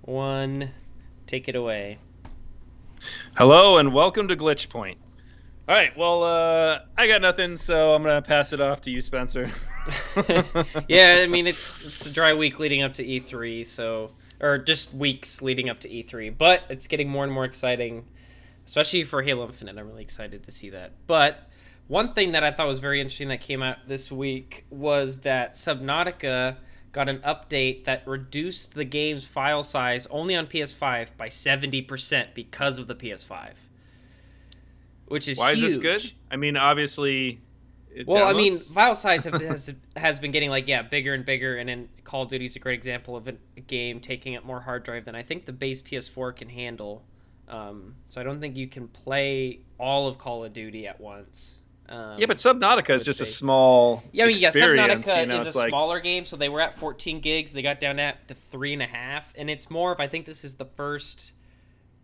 One, take it away. Hello and welcome to Glitch Point. All right, well, I got nothing, so I'm gonna pass it off to you, Spencer. Yeah, I mean it's a dry week leading up to E3, so or just weeks leading up to E3, but it's getting more and more exciting, especially for Halo Infinite. I'm really excited to see that. But one thing that I thought was very interesting that came out this week was that Subnautica got an update that reduced the game's file size only on PS5 by 70% because of the PS5, which is Why is this good? huge. I mean, obviously, it Well, I mean, downloads. file size has been getting bigger and bigger, and then Call of Duty is a great example of a game taking up more hard drive than I think the base PS4 can handle. So I don't think you can play all of Call of Duty at once Yeah, but Subnautica is with the just a base. small Yeah, I mean, yeah, experience. Subnautica is a It's like, smaller game, so they were at 14 gigs. They got down to 3.5, and it's more of I think this is the first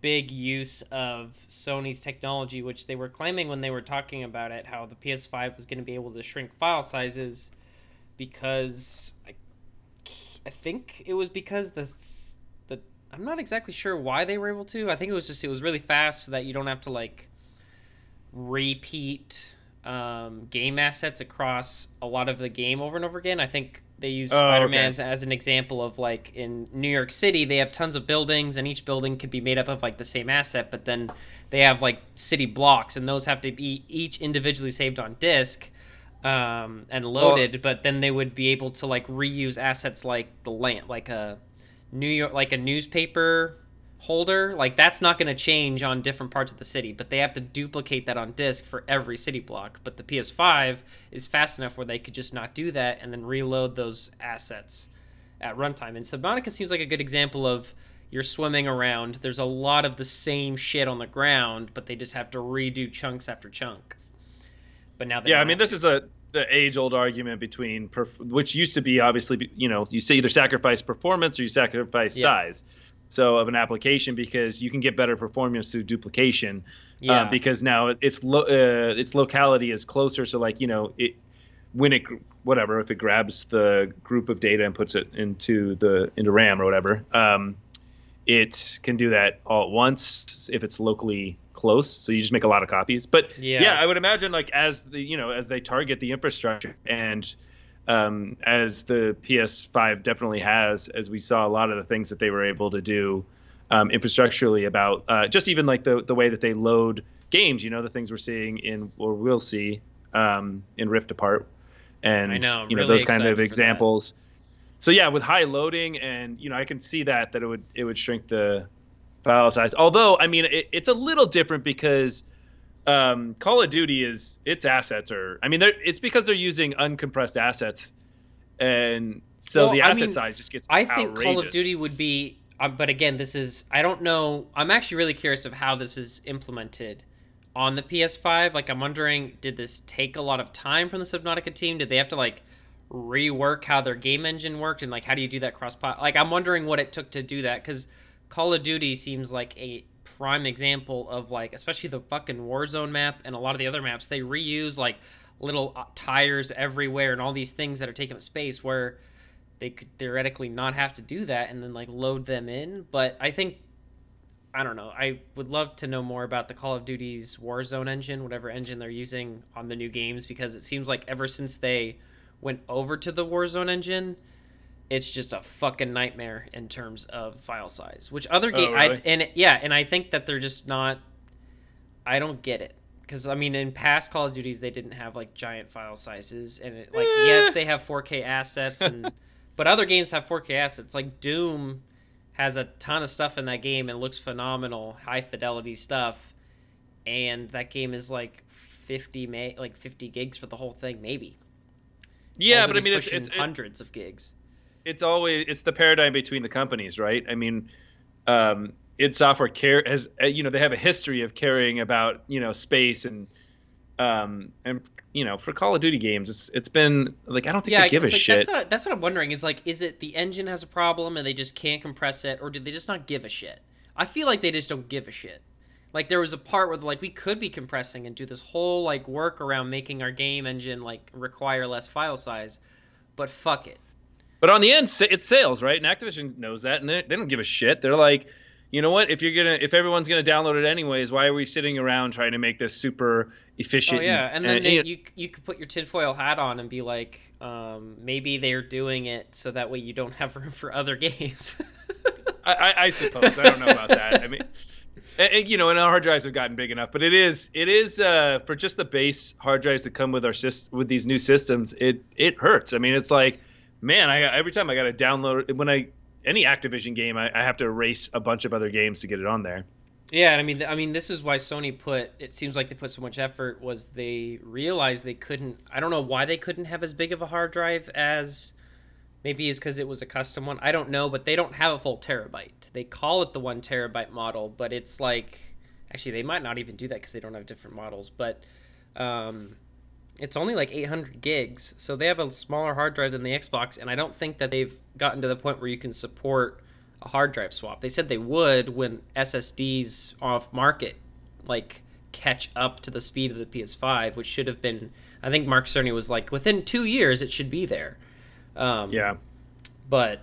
big use of Sony's technology, which they were claiming when they were talking about it, how the PS5 was going to be able to shrink file sizes because I think it was because the I'm not exactly sure why they were able to. I think it was really fast so that you don't have to repeat game assets across a lot of the game over and over again. I think they use oh, Spider-Man okay. as an example of in New York City, they have tons of buildings, and each building could be made up of the same asset, but then they have city blocks, and those have to be each individually saved on disk and Well, loaded. But then they would be able to reuse assets like the lamp, like a New York, like a newspaper holder, that's not going to change on different parts of the city, but they have to duplicate that on disk for every city block. But the PS5 is fast enough where they could just not do that and then reload those assets at runtime. And Subnautica seems like a good example of you're swimming around, there's a lot of the same shit on the ground, but they just have to redo chunks after chunk. But now they yeah, don't I mean, have this to. is the age-old argument between which used to be obviously, you say either sacrifice performance or you sacrifice Yeah. size. So of an application because you can get better performance through duplication, Yeah. because now its locality is closer. So when it whatever if it grabs the group of data and puts it into RAM or whatever, it can do that all at once if it's locally close. So you just make a lot of copies. But yeah, Yeah. I would imagine as they target the infrastructure and as the PS5 definitely has, as we saw a lot of the things that they were able to do infrastructurally about just even like the way that they load games, the things we're seeing in or will see in Rift Apart, I and know. I'm really those kind of excited for that. examples. So yeah, with high loading and I can see that it would shrink the file size. Although I mean it's a little different because Call of Duty is its assets are I mean it's because they're using uncompressed assets, and so Well, the I asset mean, size just gets I think Call of outrageous. Duty would be, but again, this is, I don't know. I'm actually really curious of how this is implemented on the PS5. I'm wondering, did this take a lot of time from the Subnautica team? Did they have to rework how their game engine worked, and how do you do that cross pot? I'm wondering what it took to do that because Call of Duty seems like a prime example of especially the fucking Warzone map and a lot of the other maps, they reuse little tires everywhere and all these things that are taking up space where they could theoretically not have to do that and then load them in. But I think, I don't know. I would love to know more about the Call of Duty's Warzone engine, whatever engine they're using on the new games, because it seems like ever since they went over to the Warzone engine, it's just a fucking nightmare in terms of file size. Which other game Oh I really? and it, yeah, and I think that they're just not. I don't get it because I mean, in past Call of Duties, they didn't have giant file sizes, and yes, Eh. they have 4K assets, and but other games have 4K assets. Like Doom has a ton of stuff in that game and looks phenomenal, high fidelity stuff, and that game is 50 gigs for the whole thing, maybe. Call of Yeah, but I Duty's mean pushing hundreds of gigs. it's the paradigm between the companies, right? I mean, id Software care has they have a history of caring about space and for Call of Duty games, it's been like I don't think Yeah, they I give a guess shit. that's what I'm wondering is it the engine has a problem and they just can't compress it, or do they just not give a shit? I feel like they just don't give a shit. There was a part where we could be compressing and do this whole work around making our game engine require less file size, but fuck it. But on the end, it's sales, right? And Activision knows that, and they don't give a shit. They're like, you know what? If everyone's gonna download it anyways, why are we sitting around trying to make this super Oh efficient? yeah, and then You know, you could put your tinfoil hat on and be like, maybe they're doing it so that way you don't have room for other games. I suppose I don't know about that. I mean, you know, and our hard drives have gotten big enough, but it is for just the base hard drives that come with with these new systems. It hurts. I mean, it's like, man, every time I got to download any Activision game, I have to erase a bunch of other games to get it on there. Yeah, and I mean, this is why Sony put. It seems like they put so much effort. Was they realized they couldn't. I don't know why they couldn't have as big of a hard drive as. Maybe it's because it was a custom one. I don't know, but they don't have a full terabyte. They call it the 1 terabyte model, but it's like. Actually, they might not even do that because they don't have different models. But um, it's only like 800 gigs, so they have a smaller hard drive than the Xbox, and I don't think that they've gotten to the point where you can support a hard drive swap. They said they would when SSDs off market like catch up to the speed of the PS5, which should have been. I think Mark Cerny was like within 2 years it should be there. Yeah. But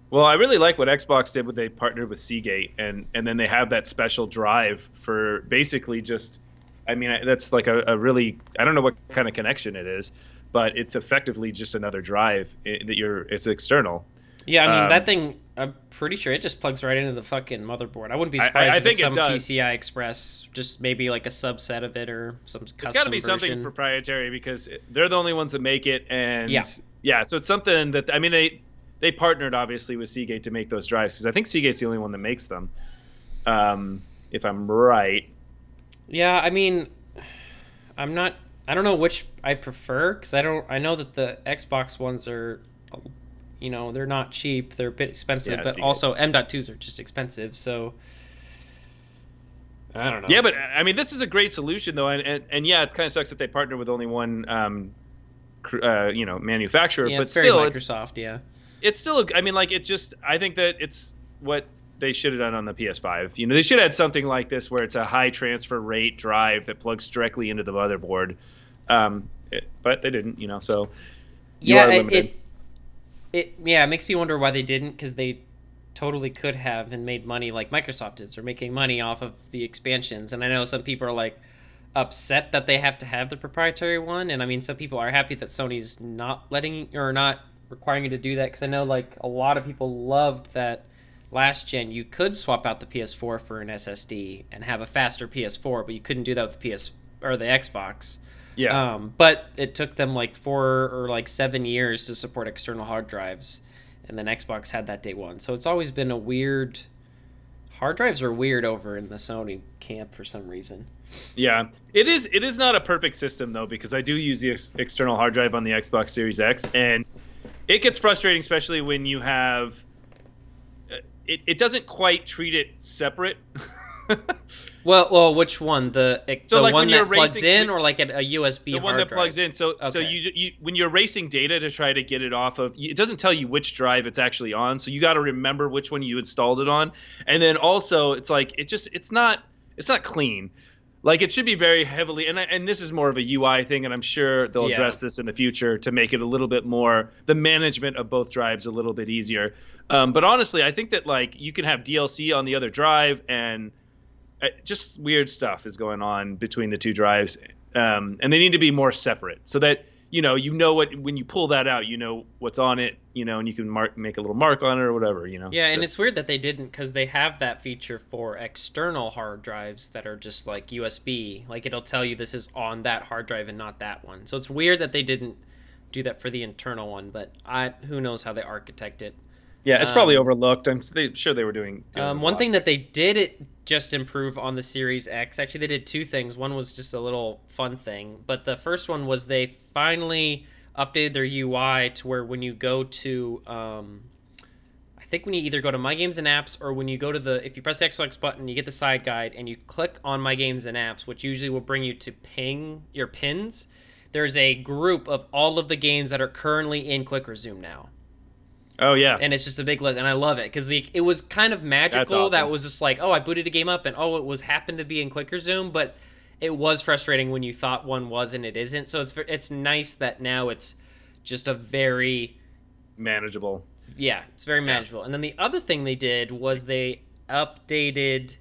Well, I really like what Xbox did when they partnered with Seagate, and then they have that special drive for basically just. I mean, that's like a really. I don't know what kind of connection it is, but it's effectively just another drive it's external. yeah, I mean that thing. I'm pretty sure it just plugs right into the fucking motherboard. I wouldn't be surprised I if think it's some it does. PCI Express, just maybe like a subset of it or some custom It's got to be something version. proprietary because they're the only ones that make it, and Yeah. yeah, so it's something that I mean they partnered obviously with Seagate to make those drives because I think Seagate's the only one that makes them, if I'm right. Yeah, I mean, I'm not. I don't know which I prefer because I don't. I know that the Xbox ones are, they're not cheap. They're a bit expensive, Yeah, but Seagate. also M.2s are just expensive. So I don't know. Yeah, but I mean, this is a great solution though, and yeah, it kind of sucks that they partner with only one, manufacturer, Yeah, but it's very still, Microsoft. Yeah. it's still. I mean, like it just. I think that it's what they should have done on the PS5. You know, they should have had something like this where it's a high transfer rate drive that plugs directly into the motherboard. But they didn't. You know, so you Yeah, are limited. it makes me wonder why they didn't because they totally could have and made money like Microsoft is. They're making money off of the expansions, and I know some people are like upset that they have to have the proprietary one, and I mean some people are happy that Sony's not letting or not requiring you to do that because I know like a lot of people loved that last gen you could swap out the PS4 for an SSD and have a faster PS4, but you couldn't do that with the PS or the Xbox. Yeah. But it took them like 4 or like 7 years to support external hard drives, and then Xbox had that day one. So it's always been a weird. Hard drives are weird over in the Sony camp for some reason. Yeah, it is. It is not a perfect system though, because I do use the external hard drive on the Xbox Series X, and it gets frustrating, especially when you have. It doesn't quite treat it separate. Well, which one? So The like one when you're that plugs racing, in, or like a USB the one hard that drive? plugs in. So Okay. you when you're erasing data to try to get it off of, it doesn't tell you which drive it's actually on. So you got to remember which one you installed it on, and then also it's like it's not clean. Like it should be very heavily, and this is more of a UI thing, and I'm sure they'll Yeah. address this in the future to make it a little bit more the management of both drives a little bit easier. But honestly, I think that like you can have DLC on the other drive, and just weird stuff is going on between the two drives, and they need to be more separate so that you know what when you pull that out, you know what's on it, and you can make a little mark on it or whatever. Yeah, So, and it's weird that they didn't because they have that feature for external hard drives that are just like USB. Like it'll tell you this is on that hard drive and not that one. So it's weird that they didn't do that for the internal one, but who knows how they architect it. yeah, it's probably Um, overlooked. Sure they were dealing with a One lot. thing that they did it just improve on the Series X. Actually, they did two things. One was just a little fun thing, but the first one was they finally updated their UI to where when you go to, I think when you either go to My Games and Apps or when you go to if you press the Xbox button, you get the side guide and you click on My Games and Apps, which usually will bring you to ping your pins. There's a group of all of the games that are currently in Quick Resume now. Oh yeah, And it's just a big list, and I love it because it was kind of magical. That's awesome. That was just like, oh, I booted a game up, and oh, it was happened to be in Quick Resume, but it was frustrating when you thought one was and it isn't. So it's nice that now it's just a very manageable. Yeah, it's very Yeah. manageable. And then the other thing they did was they updated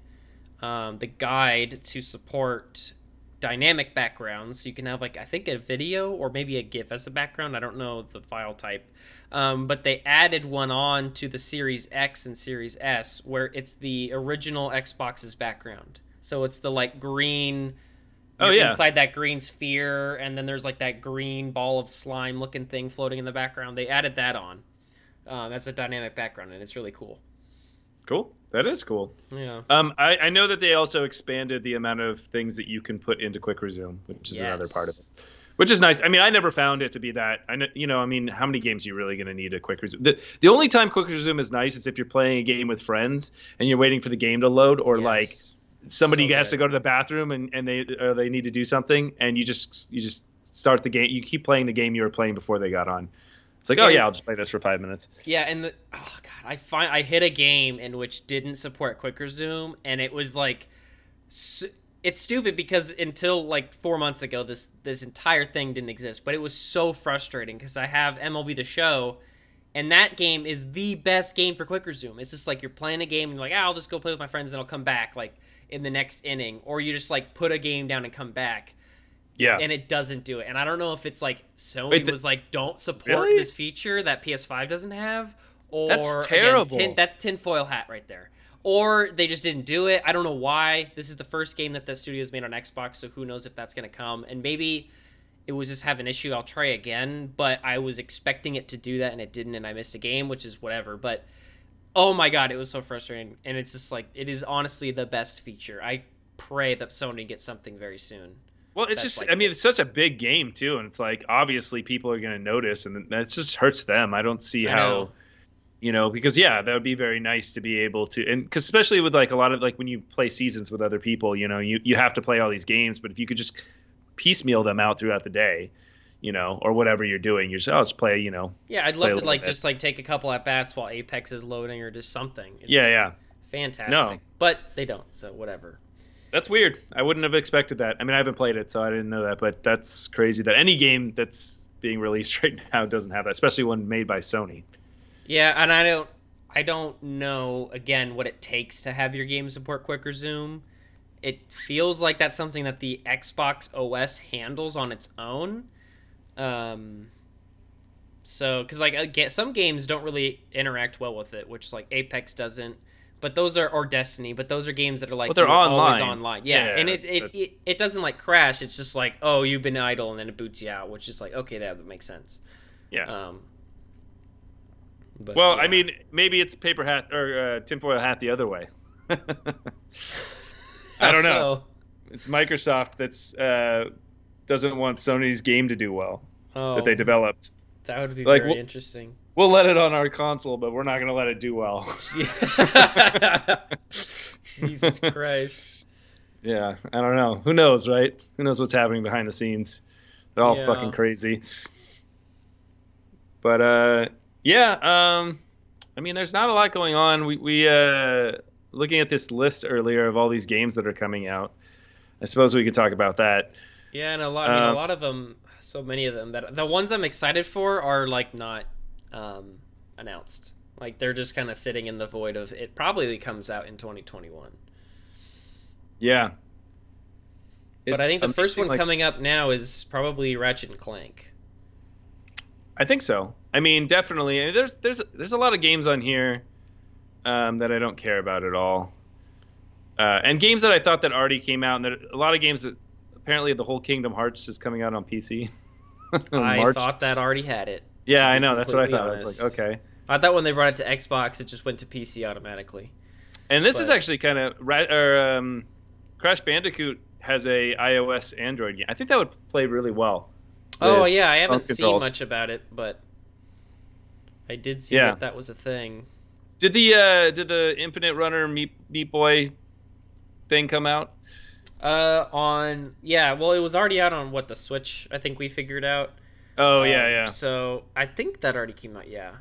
the guide to support dynamic backgrounds. So you can have like I think a video or maybe a GIF as a background. I don't know the file type, but they added one on to the Series X and Series S where it's the original Xbox's background. So it's the like green. Oh You're yeah. inside that green sphere, and then there's like that green ball of slime looking thing floating in the background. They added that on. That's a dynamic background, and it's really cool. Cool. That is cool. Yeah. I know that they also expanded the amount of things that you can put into quick resume, which is another part of it, Yes. which is nice. I mean, I never found it to be that. I know, I mean, how many games are you really going to need a quick resume? The only time quick resume is nice is if you're playing a game with friends and you're waiting for the game to load, or like Yes. somebody So has to good. go to the bathroom and they need to do something, and you just start the game. You keep playing the game you were playing before they got on. It's like, oh And yeah, I'll just play this for 5 minutes. yeah, and oh god, I hit a game in which didn't support quick resume, and it was like it's stupid because until like 4 months ago, this entire thing didn't exist. But it was so frustrating because I have MLB The Show, and that game is the best game for quick resume. It's just like you're playing a game and you're like, I'll just go play with my friends and I'll come back like in the next inning, or you just like put a game down and come back, Yeah. and it doesn't do it. And I don't know if it's like Sony Wait, was like, don't support really? this feature that PS5 doesn't have, That's or again, terrible. that's tinfoil hat right there. Or they just didn't do it. I don't know why. This is the first game that the studio's made on Xbox, so who knows if that's gonna come. And maybe it was just have an issue. I'll try again, but I was expecting it to do that and it didn't, and I missed a game, which is whatever. But oh my god, it was so frustrating. And it's just like it is honestly the best feature. I pray that Sony gets something very soon. Well, it's That's just, like I mean, it's this. such a big game too, and it's like obviously people are going to notice, and that just hurts them. I don't see I know. how, because yeah, that would be very nice to be able to, and because especially with like a lot of like when you play seasons with other people, you have to play all these games, but if you could just piecemeal them out throughout the day, or whatever you're doing, you're just, oh, let's play, Yeah, I'd play love a to little like bit. just like take a couple at bats while Apex is loading or just something. Yeah, It's yeah. fantastic. No, But they don't, so whatever. that's weird. I wouldn't have expected that. I mean, I haven't played it, so I didn't know that, but that's crazy that any game that's being released right now doesn't have that, especially one made by Sony. Yeah, and I don't know again what it takes to have your game support quick resume. It feels like that's something that the Xbox OS handles on its own. Um so cuz like some games don't really interact well with it, which like Apex doesn't. But those are or Destiny, but those are games that are Well, like they're you are always online. online. Yeah, Yeah, and it doesn't like crash. It's just like, "Oh, you've been idle," and then it boots you out, which is like, "Okay, that makes sense." yeah. Um but Well, I yeah. mean, maybe it's paper hat or tinfoil hat the other way. I How don't know. so? It's Microsoft that's doesn't want Sony's game to do well that they Oh, developed. that would be Like, very interesting. we'll let it on our console, but we're not going to let it do well. Jesus Christ. Yeah, I don't know. Who knows, right? Who knows what's happening behind the scenes? They're all fucking Yeah. crazy. But yeah, I mean, there's not a lot going on. We looking at this list earlier of all these games that are coming out. I suppose we could talk about that. Yeah, and a Um, lot of them, so many of them that the ones I'm excited for are like not um announced. Like they're just kind of sitting in the void of it probably comes out in 2021. yeah, But I it's think the first amazing. one Like, coming up now is probably Ratchet and Clank. I think so. I mean, definitely. I mean, there's a lot of games on here that I don't care about at all, and games that I thought that already came out, and that a lot of games that apparently the whole Kingdom Hearts is coming out on PC in I March. thought that already had it, Yeah, to I be know. That's what I completely thought. I was like, honest. okay. I thought when they brought it to Xbox, it just went to PC automatically. And this is But actually kind of right. Or Crash Bandicoot has a iOS Android game. I think that would play really well oh with yeah, I phone haven't seen controls. much about it, but I did see Yeah. that that was a thing. Did the Infinite Runner Meat Boy thing come out? On yeah, well, it was already out on what the Switch. I think we figured out. Oh yeah, yeah, So I think that already came out. Yeah.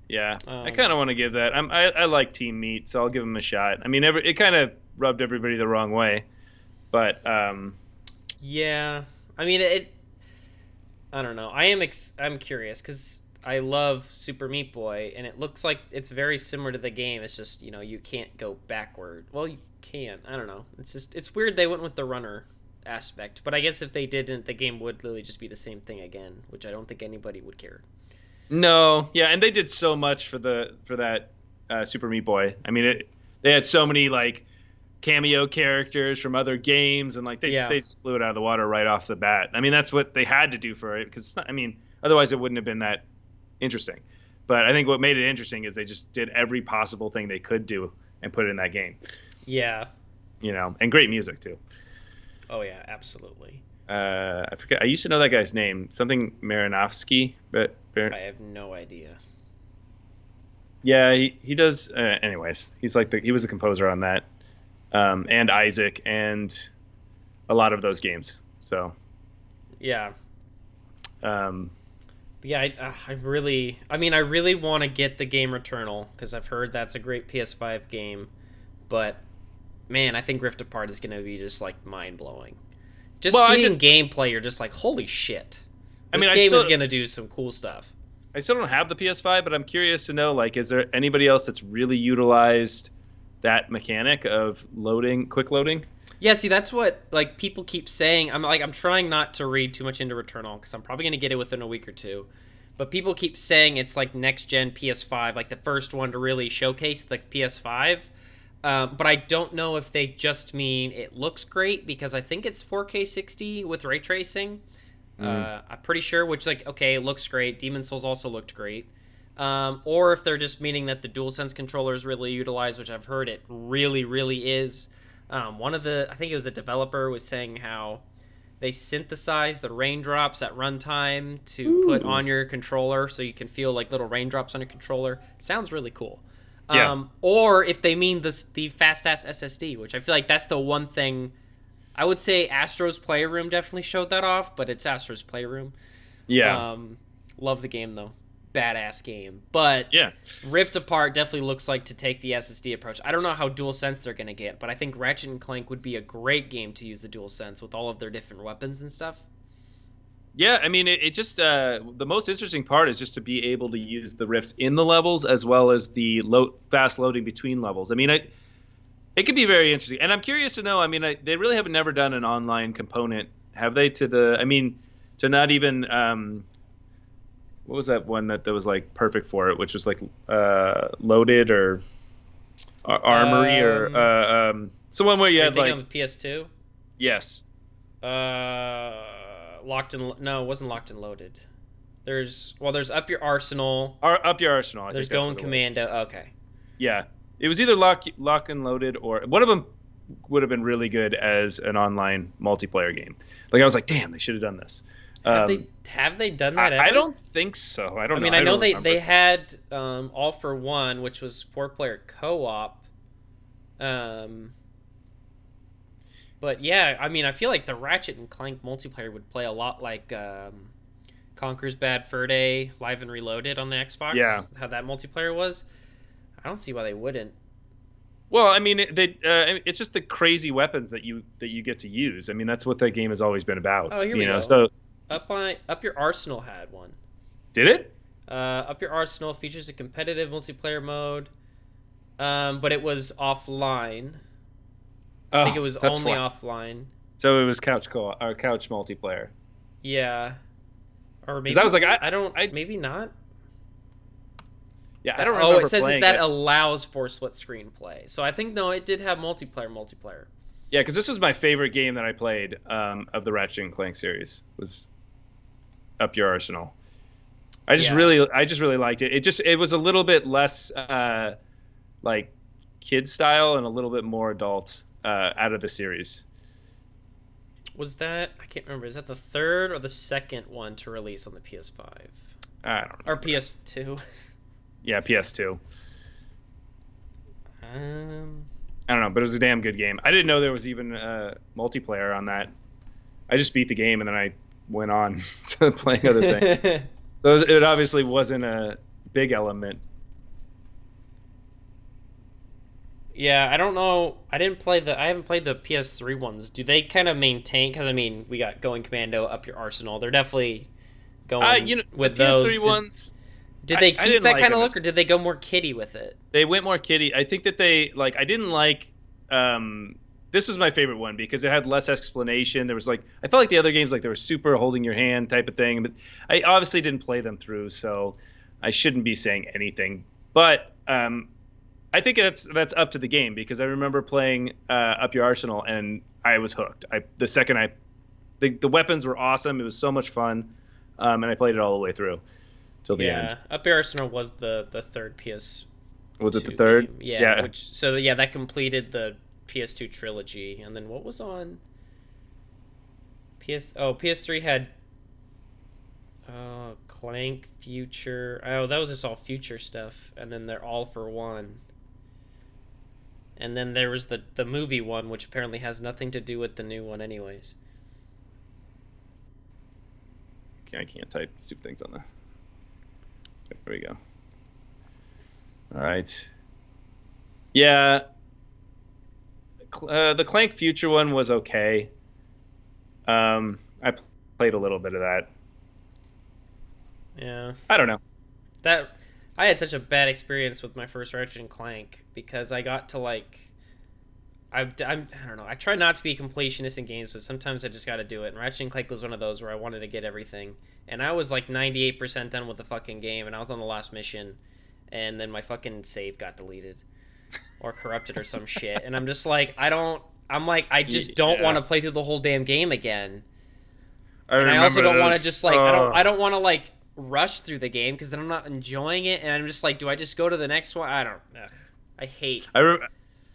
yeah. I kind Um, of want to give that. I like Team Meat, so I'll give him a shot. I mean, it kind of rubbed everybody the wrong way, but yeah. I mean, it. I don't know. I'm curious because I love Super Meat Boy, and it looks like it's very similar to the game. It's just, you can't go backward. Well, you can. I don't know. It's weird they went with the runner aspect. But I guess if they didn't, the game would literally just be the same thing again, which I don't think anybody would care. No, yeah, and they did so much for that Super Meat Boy. I mean, they had so many like cameo characters from other games, and like Yeah. they just blew it out of the water right off the bat. I mean, that's what they had to do for it because I mean, otherwise it wouldn't have been that interesting. But I think what made it interesting is they just did every possible thing they could do and put it in that game. Yeah. And great music too. Oh, yeah, absolutely. I forget. I used to know that guy's name, something Marinovsky, but I have no idea. yeah, he does. Anyways, he was the composer on that, and Isaac and a lot of those games. So, Yeah. um, Yeah, I really want to get the game Returnal because I've heard that's a great PS5 game, but man, I think Rift Apart is going to be just like mind blowing. Just well, seeing gameplay, you're just like, holy shit, I this mean, game is going to do some cool stuff. I still don't have the PS5, but I'm curious to know, like, is there anybody else that's really utilized that mechanic of quick loading? Yeah, see, that's what like people keep saying. I'm trying not to read too much into Returnal because I'm probably going to get it within a week or two. But people keep saying it's like next gen PS5, like the first one to really showcase the PS5. But I don't know if they just mean it looks great because I think it's 4K 60 with ray tracing. I'm pretty sure, which like okay, it looks great. Demon Souls also looked great. Or if they're just meaning that the DualSense controller is really utilized, which I've heard it really, really is. I think it was a developer was saying how they synthesize the raindrops at runtime to put on your controller so you can feel like little raindrops on your controller. It sounds really cool. Yeah. Or if they mean the fast ass SSD, which I feel like that's the one thing. I would say Astro's Playroom definitely showed that off, but it's Astro's Playroom. Yeah. Love the game though, badass game. But Yeah. Rift Apart definitely looks like to take the SSD approach. I don't know how DualSense they're gonna get, but I think Ratchet and Clank would be a great game to use the DualSense with all of their different weapons and stuff. Yeah, I mean, it just the most interesting part is just to be able to use the rifts in the levels as well as the fast loading between levels. I mean, it could be very interesting, and I'm curious to know. I mean, they really have never done an online component, have they? To not even what was that one that was like perfect for it, which was like loaded or armory or so one where you Are you had thinking like on the PS2? yes. Locked and no, it wasn't Locked and Loaded. There's Up Your Arsenal. Up Your Arsenal. I There's think that's Going what it was. Commando. Okay. Yeah, it was either lock and loaded or one of them would have been really good as an online multiplayer game. Like I was like, damn, they should have done this. Have they done that ever? I don't think so. I don't know. I mean, I know don't they remember. they had All for One, which was 4-player co-op. But yeah, I mean, I feel like the Ratchet and Clank multiplayer would play a lot like Conker's Bad Fur Day Live and Reloaded on the Xbox. Yeah. How that multiplayer was. I don't see why they wouldn't. Well, I mean, it's just the crazy weapons that you get to use. I mean, that's what that game has always been about. Oh, here we go. So Up Your Arsenal had one. did it? Up Your Arsenal features a competitive multiplayer mode, but it was offline. I think it was only offline. So it was couch or couch multiplayer. Yeah. Or maybe I was like, maybe not. Yeah, I don't remember. It says playing that it. allows for split screen play. So I think no, it did have multiplayer. Yeah, because this was my favorite game that I played of the Ratchet and Clank series was Up Your Arsenal. I just really liked it. It was a little bit less like kid style and a little bit more adult out of the series. Was that I can't remember. Is that the third or the second one to release on the PS5? I don't know. Or PS2? Yeah, PS2. I don't know, but it was a damn good game. I didn't know there was even multiplayer on that. I just beat the game and then I went on to playing other things. So it obviously wasn't a big element. Yeah, I don't know. I haven't played the PS3 ones. Do they kind of maintain? Because I mean, we got Going Commando, Up Your Arsenal. They're definitely going The with PS3 those. ones. Did they I keep didn't that like kind of them look, as or did they go more kiddie with it? they went more kiddie. I think that they like I didn't like this was my favorite one because it had less explanation. There was like I felt like the other games like they were super holding your hand type of thing, but I obviously didn't play them through, so I shouldn't be saying anything. But I think that's up to the game because I remember playing Up Your Arsenal and I was hooked. I the second I the weapons were awesome. It was so much fun, and I played it all the way through till the end. Yeah, Up Air Arsenal was the third Was it the PS2 third? game. Yeah, Yeah. which so yeah, that completed the PS2 trilogy. And then what was on PS3 had Clank Future. Oh, that was just all future stuff. And then they're all for one. And then there was the movie one, which apparently has nothing to do with the new one anyways. I can't type stupid things on the. There we go. All right. Yeah, the Clank Future one was okay. I played a little bit of that. Yeah. I don't know. That I had such a bad experience with my first Ratchet and Clank because I got to like I don't know. I try not to be a completionist in games, but sometimes I just got to do it. And Ratchet and Clank was one of those where I wanted to get everything, and I was like 98% done with the fucking game, and I was on the last mission, and then my fucking save got deleted or corrupted or some shit, and I'm just like I don't. I'm like I just don't want Yeah, to play through the whole damn game again, I and I also remember don't want to those. just like I don't want to like rush through the game because then I'm not enjoying it, and I'm just like, do I just go to the next one? I don't. Ugh, I hate. I re-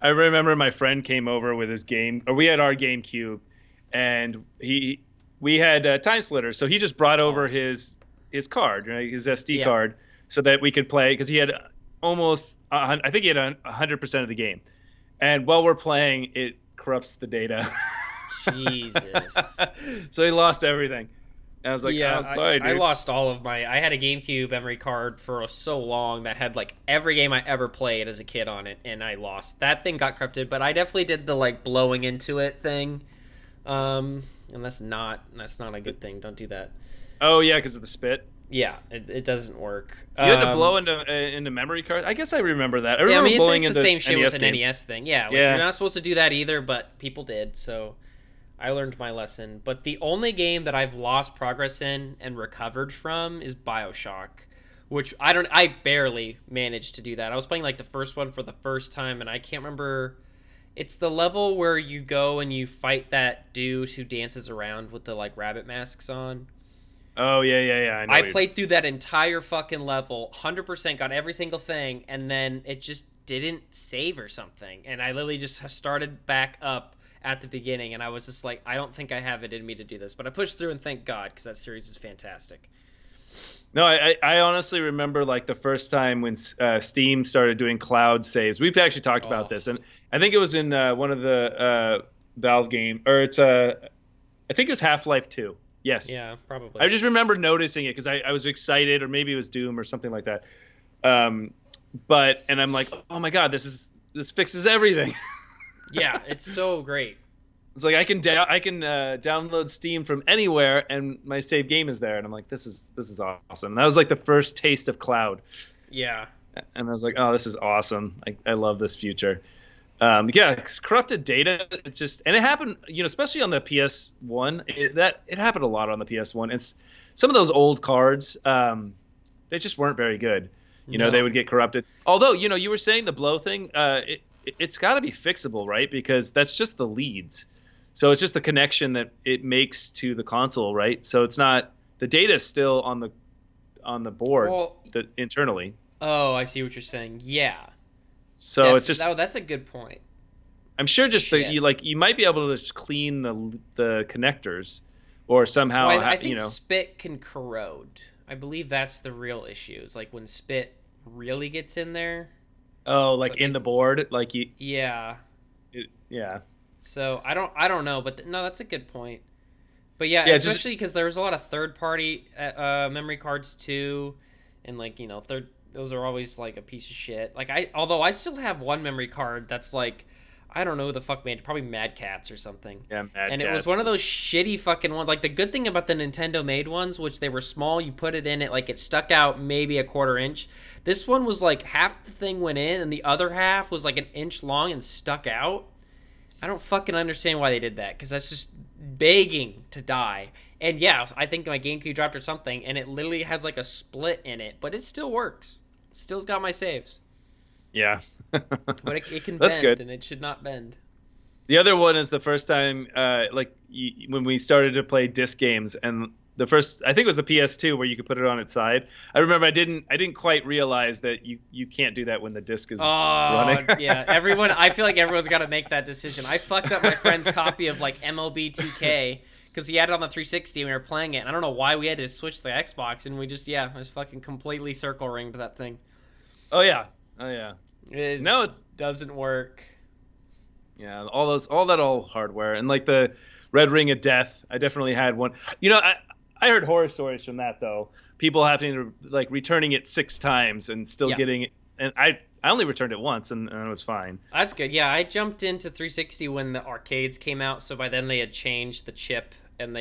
I remember my friend came over with his game, or we had our GameCube, and we had Time Splitters, so he just brought over Oh, his card, right, his SD yeah. card, so that we could play because he had almost I think he had 100% of the game, and while we're playing, it corrupts the data, Jesus. so he lost everything. And I was like, Yeah, oh, sorry, I dude. lost all of my. I had a GameCube memory card for so long that had like every game I ever played as a kid on it, and I lost. That thing got corrupted, but I definitely did the like blowing into it thing. And that's not a good thing. Don't do that. Oh yeah, because of the spit. Yeah, it doesn't work. You had to blow into memory cards. I guess I remember that. I Yeah, I remember mean blowing it's the into same shit with NES an games. NES thing. Yeah, like you're Yeah. not supposed to do that either, but people did, so I learned my lesson. But the only game that I've lost progress in and recovered from is BioShock, which I barely managed to do that. I was playing like the first one for the first time and I can't remember. It's the level where you go and you fight that dude who dances around with the like rabbit masks on. Oh yeah. I know. I played through that entire fucking level, 100%, got every single thing, and then it just didn't save or something. And I literally just started back up at the beginning, and I was just like, I don't think I have it in me to do this. But I pushed through, and thank God, because that series is fantastic. No, I honestly remember like the first time when Steam started doing cloud saves. We've actually talked about Oh, this, and I think it was in one of the Valve game, or I think it was Half-Life 2. Yes, yeah, I probably. just remember noticing it because I was excited, or maybe it was Doom or something like that. Um, and I'm like, oh my god, this fixes everything. Yeah, it's so great. It's like I can download Steam from anywhere, and my save game is there, and I'm like, this is awesome. That was like the first taste of cloud, Yeah. and I was like, oh, this is awesome. I love this future. Yeah, corrupted data. It's just, and it happened, especially on the PS1. It happened a lot on the PS1. It's some of those old cards. They just weren't very good. They No. would get corrupted. Although, you were saying the blow thing. It's got to be fixable, right? Because that's just the leads. So it's just the connection that it makes to the console, right? So it's not the data is still on the board Well, that internally. oh, I see what you're saying. Yeah. So it's just Oh, that's a good point. I'm sure just Shit. you might be able to just clean the connectors or Well, somehow I think spit can corrode. I believe that's the real issue. Is like when spit really gets in there. oh, like But in they, the board yeah. yeah. So I don't know, but no, that's a good point. But yeah, Yeah, just especially because there was a lot of third-party memory cards too, and like third those are always like a piece of shit. Like although I still have one memory card that's like I don't know who the fuck made it, probably Mad Cats or something. Yeah, Mad And it was one Cats. of those shitty fucking ones. Like the good thing about the Nintendo made ones, which they were small, you put it in it, like it stuck out maybe a quarter inch. This one was like half the thing went in and the other half was like an inch long and stuck out. I don't fucking understand why they did that, because that's just begging to die. And yeah, I think my GameCube dropped or something, and it literally has like a split in it, but it still works. It still's got my saves. Yeah. But it can That's bend, good. and it should not bend. The other one is the first time, when we started to play disc games, and the first, I think it was the PS2 where you could put it on its side. I remember I didn't quite realize that you can't do that when the disc is Oh, running. yeah. Everyone, I feel like everyone's got to make that decision. I fucked up my friend's copy of like MLB 2K because he had it on the 360 and we were playing it. And I don't know why we had to switch to the Xbox, and we just, yeah, just fucking completely circle ringed that thing. Oh yeah, oh yeah. No, it doesn't work. yeah, all that old hardware, and like the Red Ring of Death. I definitely had one. I heard horror stories from that though. People having to like returning it 6 times and still Yeah. getting it. And I only returned it once and it was fine. That's good. Yeah, I jumped into 360 when the arcades came out, so by then they had changed the chip and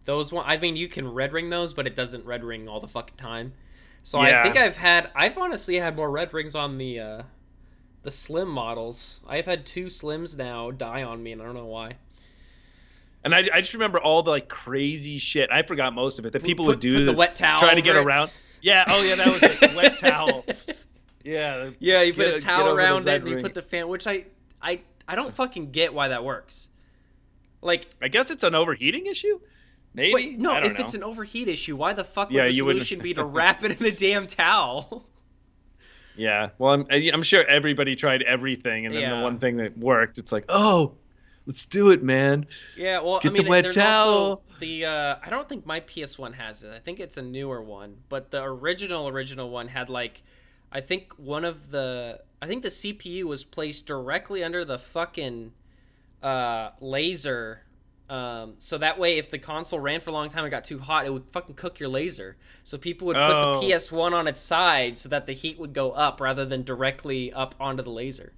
those one. I mean, you can red ring those, but it doesn't red ring all the fucking time. So I Yeah. think I've honestly had more red rings on the slim models. I've had 2 slims now die on me, and I don't know why. And I just remember all the like crazy shit. I forgot most of it that people would Put do the to wet towel try to get over it. around. Yeah. Oh yeah, that was it. Wet towel. Yeah. Yeah, you put a Get towel over the around it red and you ring. put the fan, which I don't fucking get why that works. Like, I guess it's an overheating issue. Maybe. but no, I don't if know. it's an overheat issue, why the fuck would Yeah, the you wouldn't- solution be to wrap it in a damn towel? Yeah. Well, I'm sure everybody tried everything, and then the Yeah. one thing that worked, it's like, oh, let's do it, man. Yeah, well, Get I mean, the wet there's towel. also the I don't think my PS1 has it. I think it's a newer one, but the original one had like I think the CPU was placed directly under the fucking laser. So that way, if the console ran for a long time and got too hot, it would fucking cook your laser. So people would put the Oh, PS1 on its side so that the heat would go up rather than directly up onto the laser.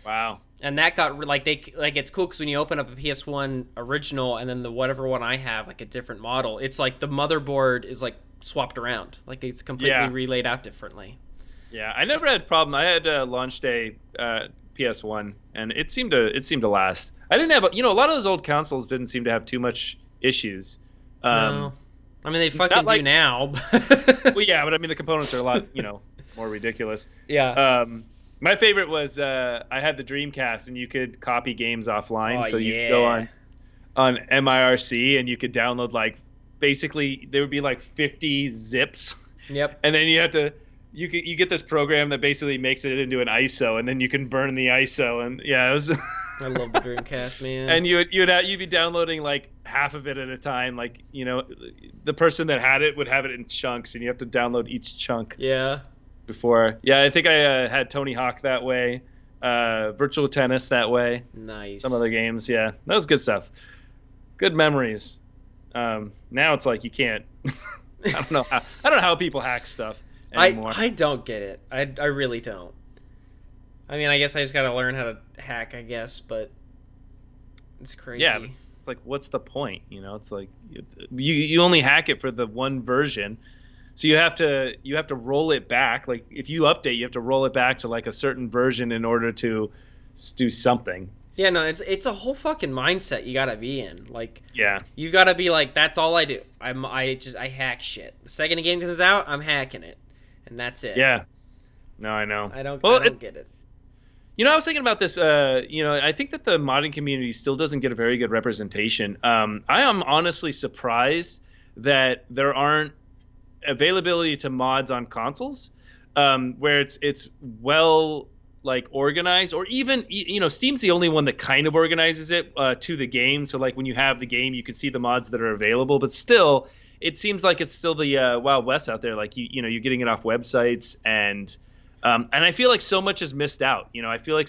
wow. And that got it's cool because when you open up a PS1 original and then the whatever one I have, like a different model, it's like the motherboard is like swapped around, like it's completely Yeah. relaid out differently. Yeah, I never had a problem. I had a launch day PS1, and it seemed to last. I didn't have, a lot of those old consoles didn't seem to have too much issues. No, I mean they not fucking like- do now. Well, yeah, but I mean the components are a lot, more ridiculous. Yeah. My favorite was I had the Dreamcast, and you could copy games offline. Oh, So you yeah. could go on MIRC, and you could download like basically there would be like 50 zips, Yep. and then you get this program that basically makes it into an ISO, and then you can burn the ISO, and yeah, it was. I love the Dreamcast, man. And you'd be downloading like half of it at a time. Like the person that had it would have it in chunks, and you have to download each chunk Yeah. before. Yeah, I think I had Tony Hawk that way, Virtual Tennis that way, Nice. some other games. Yeah, that was good stuff. Good memories. Now it's like you can't. I don't know how people hack stuff anymore. I don't get it. I really don't. I mean, I guess I just gotta learn how to hack, I guess, but it's crazy. Yeah, but it's like, what's the point? It's like you only hack it for the one version, so you have to roll it back. Like if you update, you have to roll it back to like a certain version in order to do something. Yeah, no, it's a whole fucking mindset you gotta be in. Like, Yeah, you gotta be like, that's all I do. I hack shit. The second the game comes out, I'm hacking it, and that's it. yeah. No, I know. I don't Well, get it. I was thinking about this. I think that the modding community still doesn't get a very good representation. I am honestly surprised that there aren't availability to mods on consoles, where it's well like organized, or even Steam's the only one that kind of organizes it to the game. So like when you have the game, you can see the mods that are available. But still, it seems like it's still the Wild West out there. Like you're getting it off websites and I feel like so much is missed out. I feel like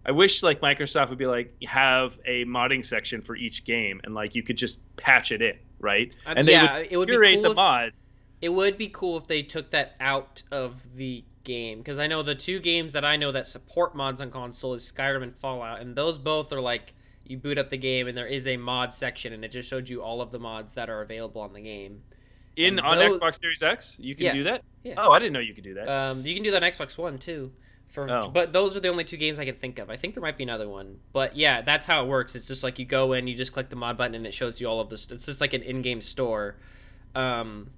I wish like Microsoft would be like have a modding section for each game, and like you could just patch it in, right? And Yeah, they it would be curate cool the if- mods. It would be cool if they took that out of the game, because I know the two games that I know that support mods on console is Skyrim and Fallout, and those both are like you boot up the game and there is a mod section and it just showed you all of the mods that are available on the game. In And on those, Xbox Series X, you can yeah, do that. yeah. Oh, I didn't know you could do that. You can do that on Xbox One too. Oh, But those are the only two games I can think of. I think there might be another one, but yeah, that's how it works. It's just like you go in, you just click the mod button, and it shows you all of this. It's just like an in-game store. Um,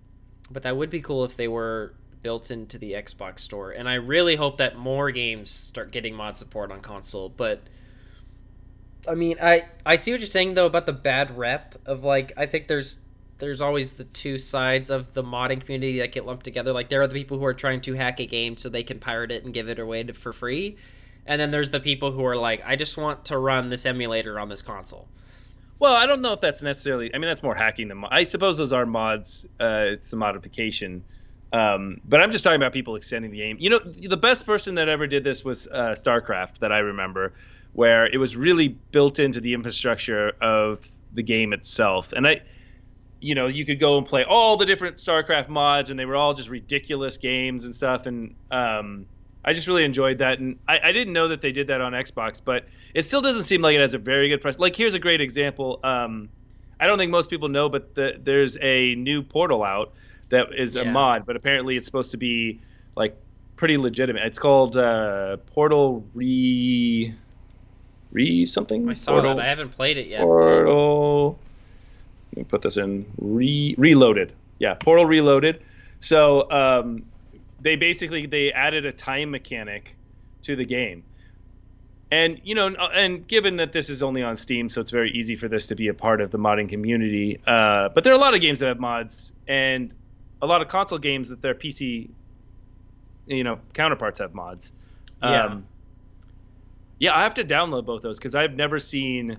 but that would be cool if they were built into the Xbox store. And I really hope that more games start getting mod support on console. But I mean, I see what you're saying though about the bad rep of like I think there's always the two sides of the modding community that get lumped together. Like there are the people who are trying to hack a game so they can pirate it and give it away for free, and then there's the people who are like, I just want to run this emulator on this console. well, I don't know if that's necessarily. I mean, that's more hacking than. I suppose those are mods. It's a modification. But I'm just talking about people extending the game. You know, the best person that ever did this was StarCraft that I remember, where it was really built into the infrastructure of the game itself. And you could go and play all the different StarCraft mods, and they were all just ridiculous games and stuff. And I just really enjoyed that. And I didn't know that they did that on Xbox, but it still doesn't seem like it has a very good price. Like, here's a great example. I don't think most people know, but there's a new Portal out that is a mod, but apparently it's supposed to be like pretty legitimate. It's called Portal something. I saw Portal, that. I haven't played it yet. Portal. Let me put this in. Reloaded. Yeah, Portal Reloaded. So they added a time mechanic to the game. And and given that this is only on Steam, so it's very easy for this to be a part of the modding community. But there are a lot of games that have mods, and a lot of console games that their PC, counterparts have mods. Yeah. Yeah, I have to download both those because I've never seen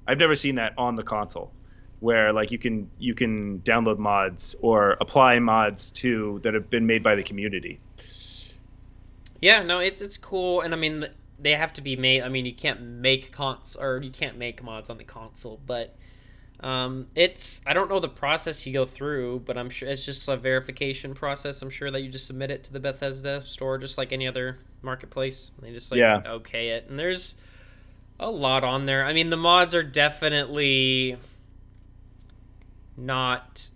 that on the console, where like you can download mods or apply mods that have been made by the community. Yeah, no, it's cool, and I mean they have to be made. I mean, you can't make mods on the console, but I don't know the process you go through, but I'm sure it's just a verification process. I'm sure that you just submit it to the Bethesda store, just like any other marketplace. They just okay it, and there's a lot on there. I mean, the mods are definitely not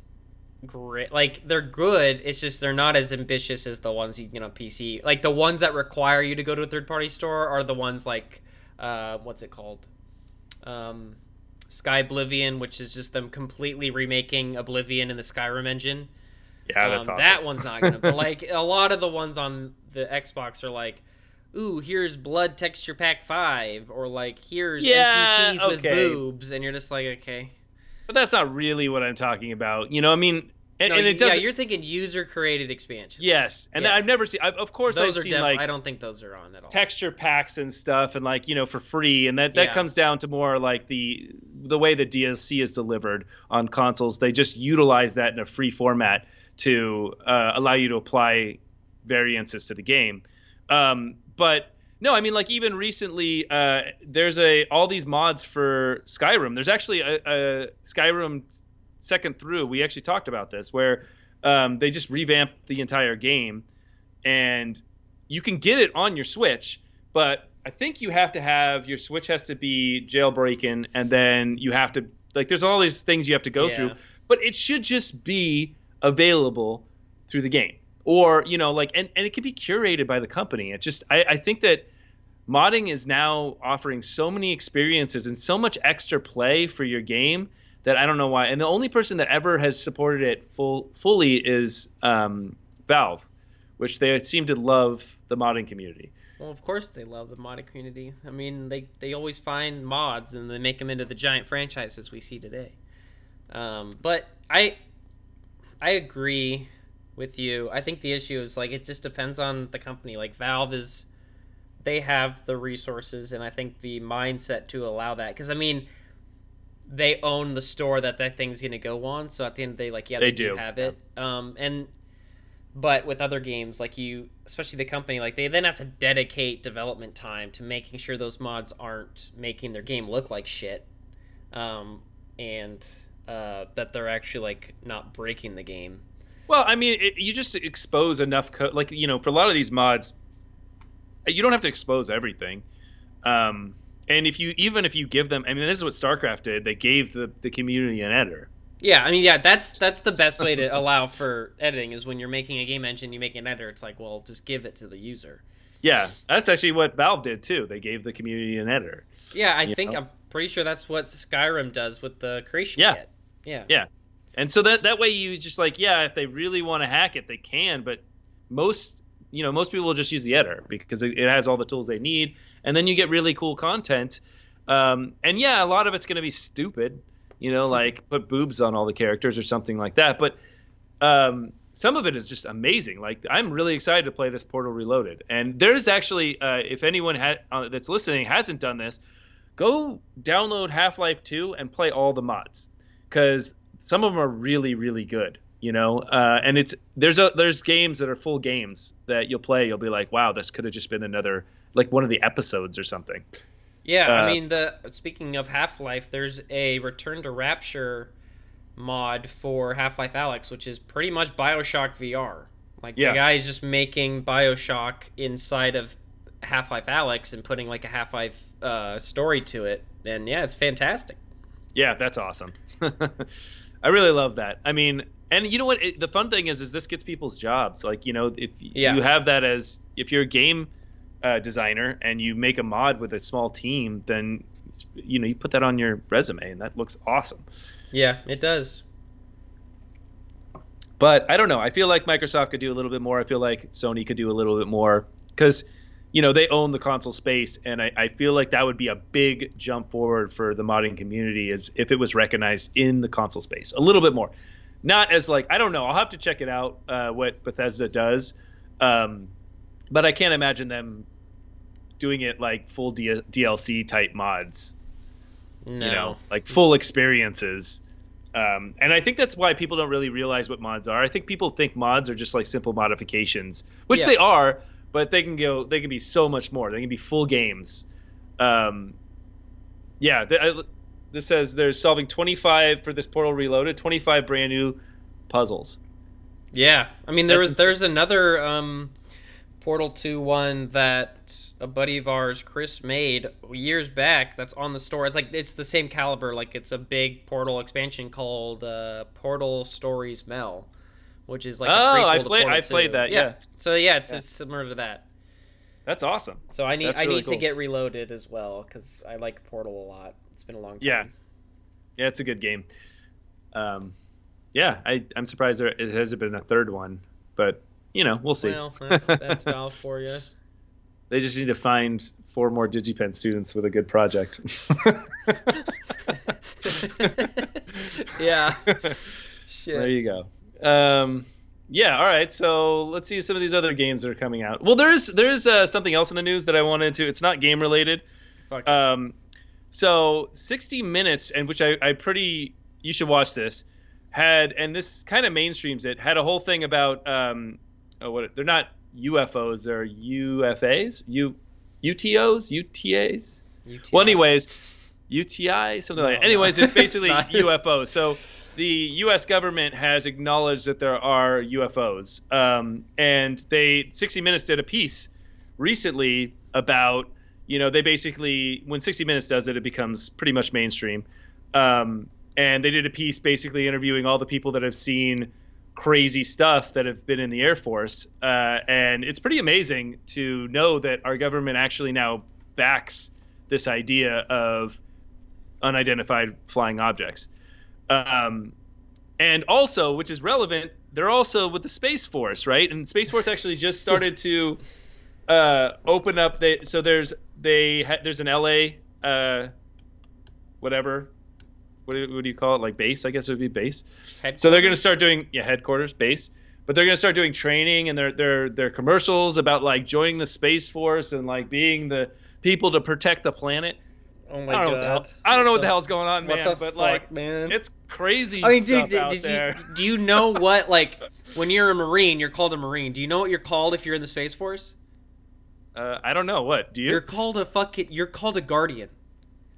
great. Like, they're good. It's just they're not as ambitious as the ones PC. Like the ones that require you to go to a third-party store are the ones like what's it called? Sky Oblivion, which is just them completely remaking Oblivion in the Skyrim engine. Yeah, that's awesome. That one's not gonna. But like a lot of the ones on the Xbox are like, ooh, here's Blood Texture Pack 5, or like here's NPCs with boobs, and you're just like, okay. But that's not really what I'm talking about. I mean, and it doesn't. Yeah, you're thinking user-created expansions. Yes, and I've never seen. Of course, those I've seen like I don't think those are on at all. Texture packs and stuff, and like for free, and that comes down to more like the way the DLC is delivered on consoles. They just utilize that in a free format to allow you to apply variances to the game. But no, I mean, like even recently, there's all these mods for Skyrim. There's actually a Skyrim second through. We actually talked about this, where they just revamped the entire game, and you can get it on your Switch, but I think you have to have your Switch has to be jailbreaking, and then you have to there's all these things you have to go through, but it should just be available through the game. Or, and it can be curated by the company. It's just, I think that modding is now offering so many experiences and so much extra play for your game that I don't know why. And the only person that ever has supported it fully is Valve, which they seem to love the modding community. Well, of course they love the modding community. I mean, they always find mods and they make them into the giant franchises we see today. But I agree with you. I think the issue is like it just depends on the company. Like Valve they have the resources and I think the mindset to allow that, because I mean they own the store that thing's gonna go on, so at the end of the day, like they do have it. But with other games, like especially the company, like they then have to dedicate development time to making sure those mods aren't making their game look like shit, and that they're actually like not breaking the game. Well, I mean, you just expose enough code. Like, for a lot of these mods, you don't have to expose everything. And even if you give them, I mean, this is what StarCraft did. They gave the community an editor. Yeah, I mean, yeah, that's the best way to allow for editing is when you're making a game engine, you make an editor. It's like, well, just give it to the user. Yeah, that's actually what Valve did too. They gave the community an editor. Yeah, I You think know? I'm pretty sure that's what Skyrim does with the creation Yeah, kit. Yeah. yeah. And so that way you just like, yeah, if they really want to hack it, they can. But most most people will just use the editor because it has all the tools they need, and then you get really cool content. And yeah, a lot of it's going to be stupid, like put boobs on all the characters or something like that. But some of it is just amazing. Like I'm really excited to play this Portal Reloaded. And there's actually, if anyone that's listening hasn't done this, go download Half-Life 2 and play all the mods, because some of them are really, really good. And there's games that are full games that you'll play. You'll be like, wow, this could have just been another, like one of the episodes or something. Yeah, I mean, speaking of Half-Life, there's a Return to Rapture mod for Half-Life Alyx, which is pretty much BioShock VR. Like the Yeah. guy is just making BioShock inside of Half-Life Alyx and putting like a Half-Life story to it. And yeah, it's fantastic. Yeah, that's awesome. I really love that. I mean, and you know what? The fun thing is this gets people's jobs. Like, if Yeah. you have that if you're a game designer and you make a mod with a small team, then, you put that on your resume and that looks awesome. Yeah, it does. But I don't know. I feel like Microsoft could do a little bit more. I feel like Sony could do a little bit more because, they own the console space. And I feel like that would be a big jump forward for the modding community is if it was recognized in the console space a little bit more. Not as like, I don't know. I'll have to check it out, what Bethesda does. But I can't imagine them doing it like full DLC type mods, No. like full experiences. And I think that's why people don't really realize what mods are. I think people think mods are just like simple modifications, which Yeah. they are, but they can be so much more. They can be full games. Yeah, this says they're solving 25 for this Portal Reloaded, 25 brand new puzzles. Yeah, I mean That's there's another Portal 2 one that a buddy of ours, Chris, made years back. That's on the store. It's the same caliber. Like it's a big Portal expansion called Portal Stories Mel, which is like a prequel to Portal I 2. played that. Yeah. So yeah, it's similar to that. That's awesome. So I need That's really to cool. get Reloaded as well because I like Portal a lot. It's been a long time. Yeah. Yeah, it's a good game. Yeah, I'm surprised it hasn't been a third one, but we'll see. Well, that's Valve for you. They just need to find 4 more DigiPen students with a good project. Yeah. Shit. There you go. Yeah, all right. So let's see some of these other games that are coming out. Well, there is something else in the news that I wanted to. It's not game related. Fuck it. So 60 Minutes, and which you should watch this, and this kind of mainstreams it, had a whole thing about they're not UFOs, they're UFAs, UTOs, UTAs. Well, anyways, UTI, something like that. Anyways, it's basically not. UFOs. So the U.S. government has acknowledged that there are UFOs, and 60 Minutes did a piece recently about, they basically, when 60 Minutes does it, it becomes pretty much mainstream. And they did a piece basically interviewing all the people that have seen crazy stuff that have been in the Air Force. And it's pretty amazing to know that our government actually now backs this idea of unidentified flying objects. And also, which is relevant, they're also with the Space Force, right? And Space Force actually just started to open up. There's an LA, whatever. What do you call it? Like base, I guess it would be base. Headquarters? So they're going to start doing headquarters, base. But they're going to start doing training and their commercials about like joining the Space Force and like being the people to protect the planet. Oh my god! I don't know what the hell's going on, man. What the but fuck, like, man? it's crazy. I mean, stuff dude, out there. do you know what, like, when you're a Marine, you're called a Marine. Do you know what you're called if you're in the Space Force? I don't know. What do you? You're called a Guardian.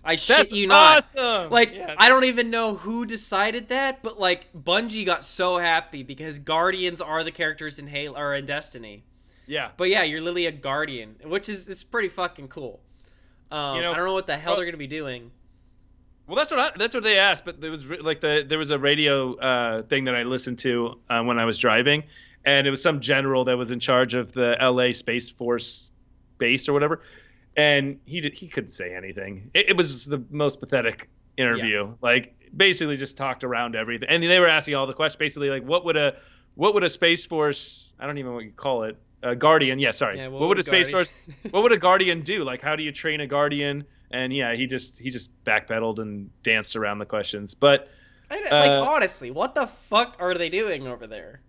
I shit That's you not. awesome. Like, Yeah. I don't even know who decided that, but like Bungie got so happy because Guardians are the characters in Halo or in Destiny. Yeah. But yeah, you're literally a Guardian, which is it's pretty fucking cool. You I know, don't know what the hell well, they're gonna be doing. well, that's what they asked. But there was there was a radio thing that I listened to when I was driving, and it was some general that was in charge of the L.A. Space Force base or whatever, and he couldn't say anything. It was the most pathetic Yeah, interview. Like basically just talked around everything, and they were asking all the questions. Basically, like what would a Space Force? I don't even know what you call it. A Guardian. Yeah, sorry. yeah. What What would would a Space Guardian? Force? What would a Guardian do? Like, how do you train a Guardian? And yeah, he just backpedaled and danced around the questions. But Like uh, honestly, what the fuck are they doing over there?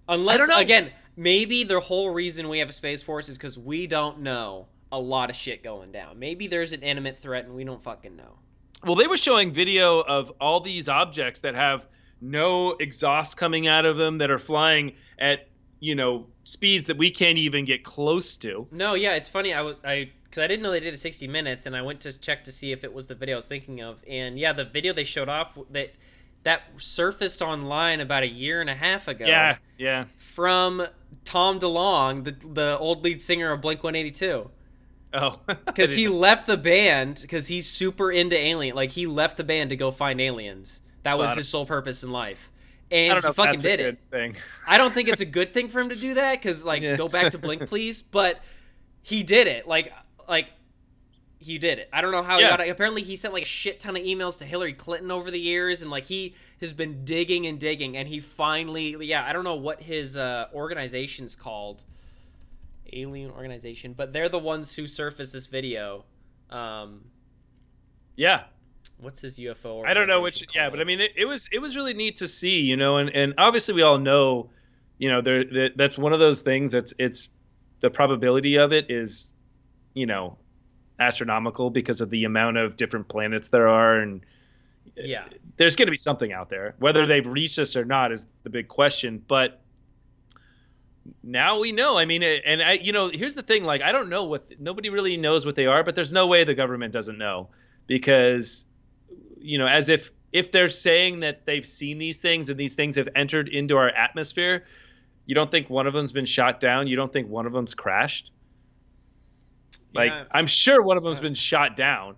I don't Unless know. again, maybe the whole reason we have a space force is because we don't know a lot of shit going down. Maybe there's an imminent threat and we don't fucking know. Well, they were showing video of all these objects that have no exhaust coming out of them that are flying at speeds that we can't even get close to. No, yeah, it's funny. Because I didn't know they did a 60 minutes, and I went to check to see if it was the video I was thinking of. And yeah, the video they showed off that surfaced online about a year and a half ago. Yeah, yeah. From Tom DeLonge, the old lead singer of Blink 182. Oh, Because he left the band because he's super into alien. Like he left the band to go find aliens. That was his sole purpose in life, I and don't know he if fucking that's did a it. good thing. I don't think it's a good thing for him to do that because like Yeah. go back to Blink, please. But he did it. Like he did it. I don't know how he Yeah. got it. Apparently he sent like a shit ton of emails to Hillary Clinton over the years, and like he has been digging and digging, and he finally I don't know what his organization's called. Alien organization, but they're the ones who surfaced this video. Um, Yeah. what's his UFO I don't know which. organization Yeah, but I called? mean, it was really neat to see, and obviously we all know, that's one of those things it's the probability of it is, you know, astronomical because of the amount of different planets there are, and Yeah, there's going to be something out there. Whether they've reached us or not is the big question. But now we know. I mean, and here's the thing. Like, I don't know nobody really knows what they are, but there's no way the government doesn't know because, as if they're saying that they've seen these things and these things have entered into our atmosphere, you don't think one of them's been shot down? You don't think one of them's crashed? Like, yeah. I'm sure one of them's Uh, been shot down.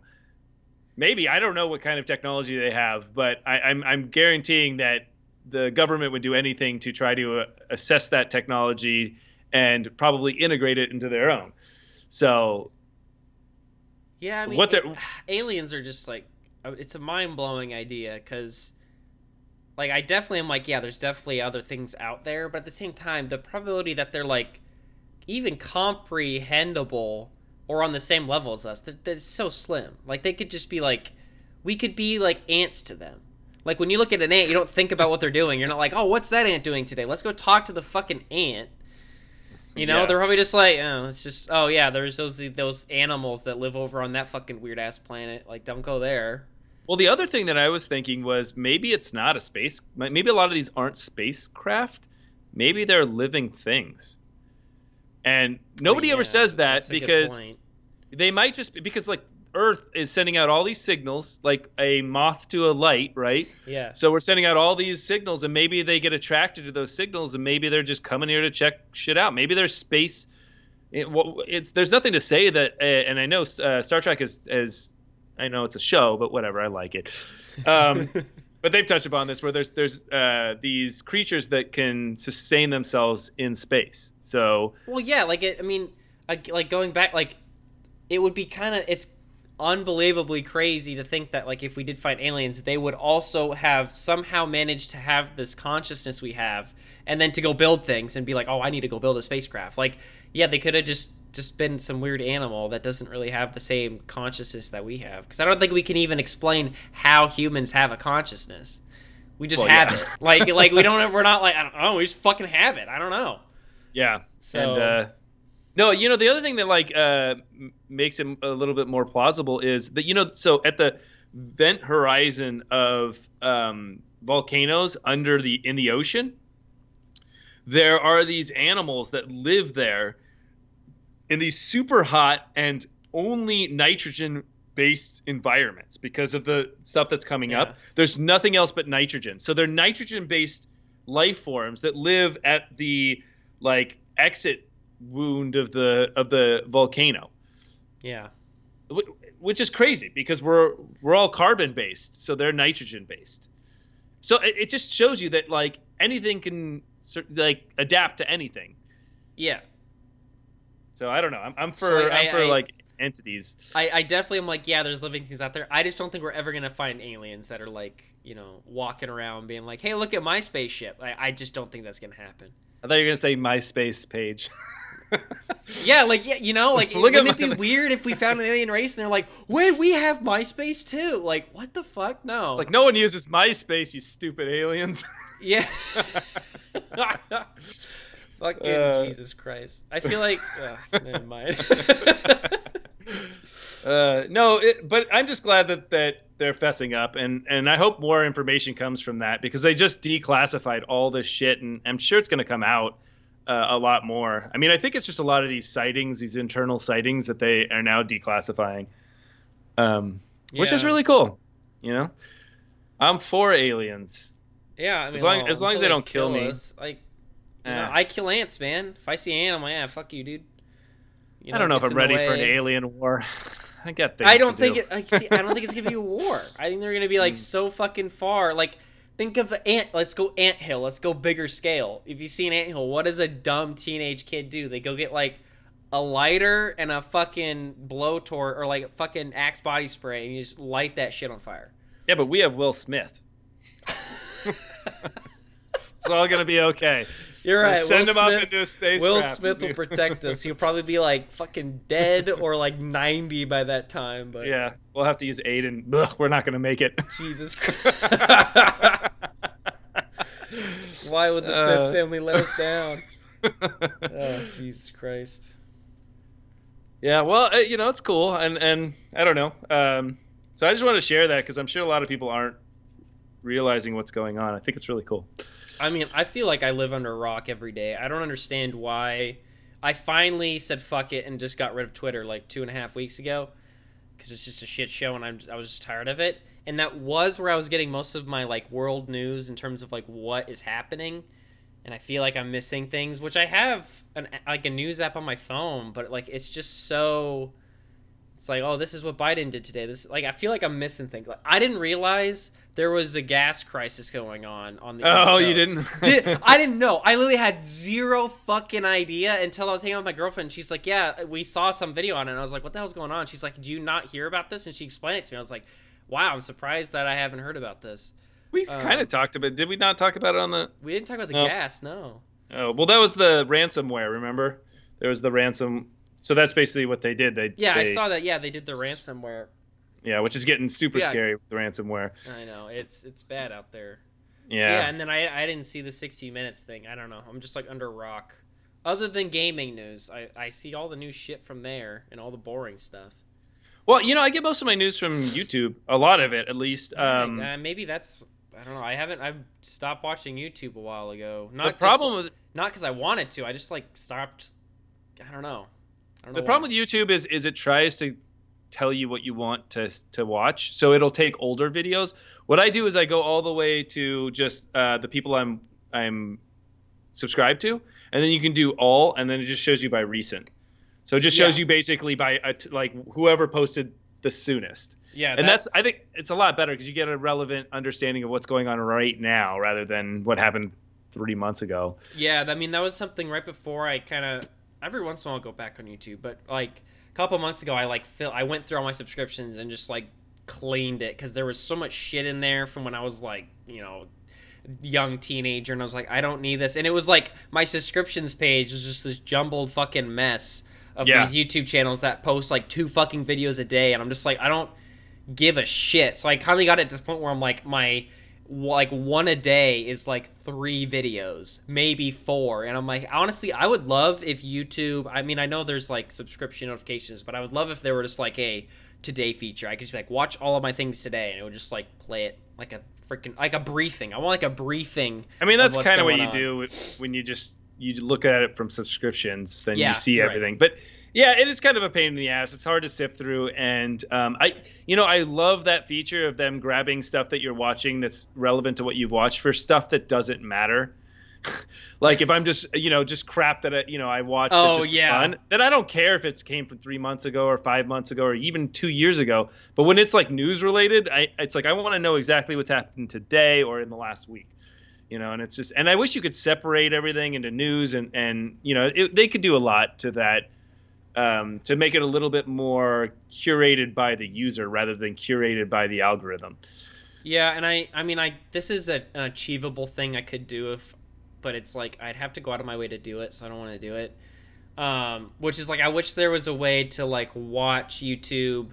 Maybe, I don't know what kind of technology they have, but I'm guaranteeing that the government would do anything to try to assess that technology and probably integrate it into their own. So yeah, I mean, what they're aliens are just like it's a mind blowing idea because, like, I definitely am like, yeah, there's definitely other things out there, but at the same time, the probability that they're like even comprehensible or on the same level as us, that's so slim. Like they could just be like, we could be like ants to them. Like when you look at an ant, you don't think about what they're doing. You're not like, oh, what's that ant doing today? Let's go talk to the fucking ant. yeah. They're probably just like, oh, it's just, oh yeah, there's those animals that live over on that fucking weird ass planet. Like, don't go there. Well, the other thing that I was thinking was maybe it's not a space. Maybe a lot of these aren't spacecraft. Maybe they're living things. And nobody ever says that that's a good because point. they might just be because like Earth is sending out all these signals like a moth to a light, right? Yeah. So we're sending out all these signals and maybe they get attracted to those signals and maybe they're just coming here to check shit out. Maybe there's space. There's nothing to say that, and I know Star Trek is I know it's a show, but whatever, I like it. But they've touched upon this where there's these creatures that can sustain themselves in space. So Well, yeah, like I mean, like going back, like it would be it's unbelievably crazy to think that like if we did find aliens, they would also have somehow managed to have this consciousness we have, and then to go build things and be like, oh, I need to go build a spacecraft. Like, yeah, they could have just been some weird animal that doesn't really have the same consciousness that we have. Because I don't think we can even explain how humans have a consciousness. We just have it. Like we don't. We're not like I don't know. We just fucking have it. I don't know. yeah, So and no, the other thing that like makes it a little bit more plausible is that so at the vent horizon of volcanoes in the ocean, there are these animals that live there in these super hot and only nitrogen based environments because of the stuff that's coming Yeah. up. There's nothing else but nitrogen. So they're nitrogen based life forms that live at the like exit wound of the volcano. Yeah. Which is crazy because we're all carbon based, so they're nitrogen based. So it just shows you that like anything can like adapt to anything. Yeah. So I don't know. I'm So for I'm for like entities. I definitely am like, yeah, there's living things out there. I just don't think we're ever gonna find aliens that are like, walking around being like, hey, look at my spaceship. I just don't think that's gonna happen. I thought you were gonna say MySpace page. Yeah, like like Look wouldn't it be weird if we found an alien race and they're like, wait, we have MySpace too? Like, what the fuck? No. It's like no one uses MySpace, you stupid aliens. Yeah. Fucking Jesus Christ. I feel like never mind. No, but I'm just glad that they're fessing up, and I hope more information comes from that because they just declassified all this shit, and I'm sure it's going to come out a lot more. I mean, I think it's just a lot of these sightings, these internal sightings that they are now declassifying, which is really cool. I'm for aliens. Yeah, I mean, as long as they don't kill me. Us, like, I kill ants, man. If I see an ant, I'm like, yeah, fuck you, dude. I don't know if I'm ready for an alien war. I got things I don't to think do. I don't think it's gonna be a war. I think they're gonna be like so fucking far. Like, think of ant. Let's go anthill. Let's go bigger scale. If you see an anthill, what does a dumb teenage kid do? They go get like a lighter and a fucking blowtorch or like a fucking Axe body spray, and you just light that shit on fire. Yeah, but we have Will Smith. It's all gonna be okay. You're right. Send him up into a spacecraft. Will Smith will protect us. He'll probably be like fucking dead or like 90 by that time. But yeah, we'll have to use Aiden. Ugh, we're not gonna make it. Jesus Christ! Why would the Smith family let us down? Oh, Jesus Christ! Yeah, well, it's cool, and I don't know. So I just want to share that because I'm sure a lot of people aren't realizing what's going on. I think it's really cool. I mean, I feel like I live under a rock every day. I don't understand why. I finally said fuck it and just got rid of Twitter like 2.5 weeks ago because it's just a shit show and I was just tired of it. And that was where I was getting most of my like world news in terms of like what is happening. And I feel like I'm missing things, which I have a news app on my phone, but like it's just so. It's like, oh, this is what Biden did today. This like I feel like I'm missing things. Like I didn't realize there was a gas crisis going on the East Coast. You didn't? I didn't know. I literally had zero fucking idea until I was hanging out with my girlfriend. She's like, yeah, we saw some video on it. And I was like, what the hell's going on? She's like, do you not hear about this? And she explained it to me. I was like, wow, I'm surprised that I haven't heard about this. We kind of talked about it. Did we not talk about it on the... We didn't talk about the gas, no. Oh, well, that was the ransomware, remember? There was the ransom... So that's basically what they did. I saw that. Yeah, they did the ransomware. Yeah, which is getting super scary with the ransomware. I know. It's bad out there. Yeah. So, yeah, and then I didn't see the 60 Minutes thing. I don't know. I'm just like under a rock. Other than gaming news, I see all the new shit from there and all the boring stuff. Well, I get most of my news from YouTube. A lot of it, at least. Maybe that's... I don't know. I've stopped watching YouTube a while ago. Not because I wanted to. I just like stopped... I don't know. The problem with YouTube is it tries to tell you what you want to watch, so it'll take older videos. What I do is I go all the way to just the people I'm subscribed to, and then you can do all, and then it just shows you by recent. So it just shows you basically by like whoever posted the soonest. Yeah, and I think it's a lot better because you get a relevant understanding of what's going on right now rather than what happened 3 months ago. Yeah, I mean that was something right before I kind of. Every once in a while I'll go back on YouTube, but like a couple months ago I went through all my subscriptions and just like cleaned it because there was so much shit in there from when I was like, young teenager, and I was like, I don't need this. And it was like my subscriptions page was just this jumbled fucking mess of these YouTube channels that post like 2 fucking videos a day, and I'm just like, I don't give a shit. So I kind of got it to the point where I'm like, my one a day is like 3 videos, maybe 4, and I'm like, honestly, I would love if YouTube, I mean, I know there's like subscription notifications, but I would love if there were just like a today feature. I could just be like, watch all of my things today, and it would just like play it like a freaking like a briefing. I want like a briefing. I mean, that's kind of what you do when you look at it from subscriptions, then you see everything. But Yeah, it is kind of a pain in the ass. It's hard to sift through, and I love that feature of them grabbing stuff that you're watching that's relevant to what you've watched for stuff that doesn't matter. Like if I'm just just crap that I watched that's Oh just for yeah. fun, then I don't care if it's came from 3 months ago or 5 months ago or even 2 years ago. But when it's like news related, it's like I want to know exactly what's happened today or in the last week. And it's just, and I wish you could separate everything into news and they could do a lot to that, to make it a little bit more curated by the user rather than curated by the algorithm. Yeah, and I mean this is an achievable thing I could do if, but it's like I'd have to go out of my way to do it, so I don't want to do it. Which is like I wish there was a way to like watch YouTube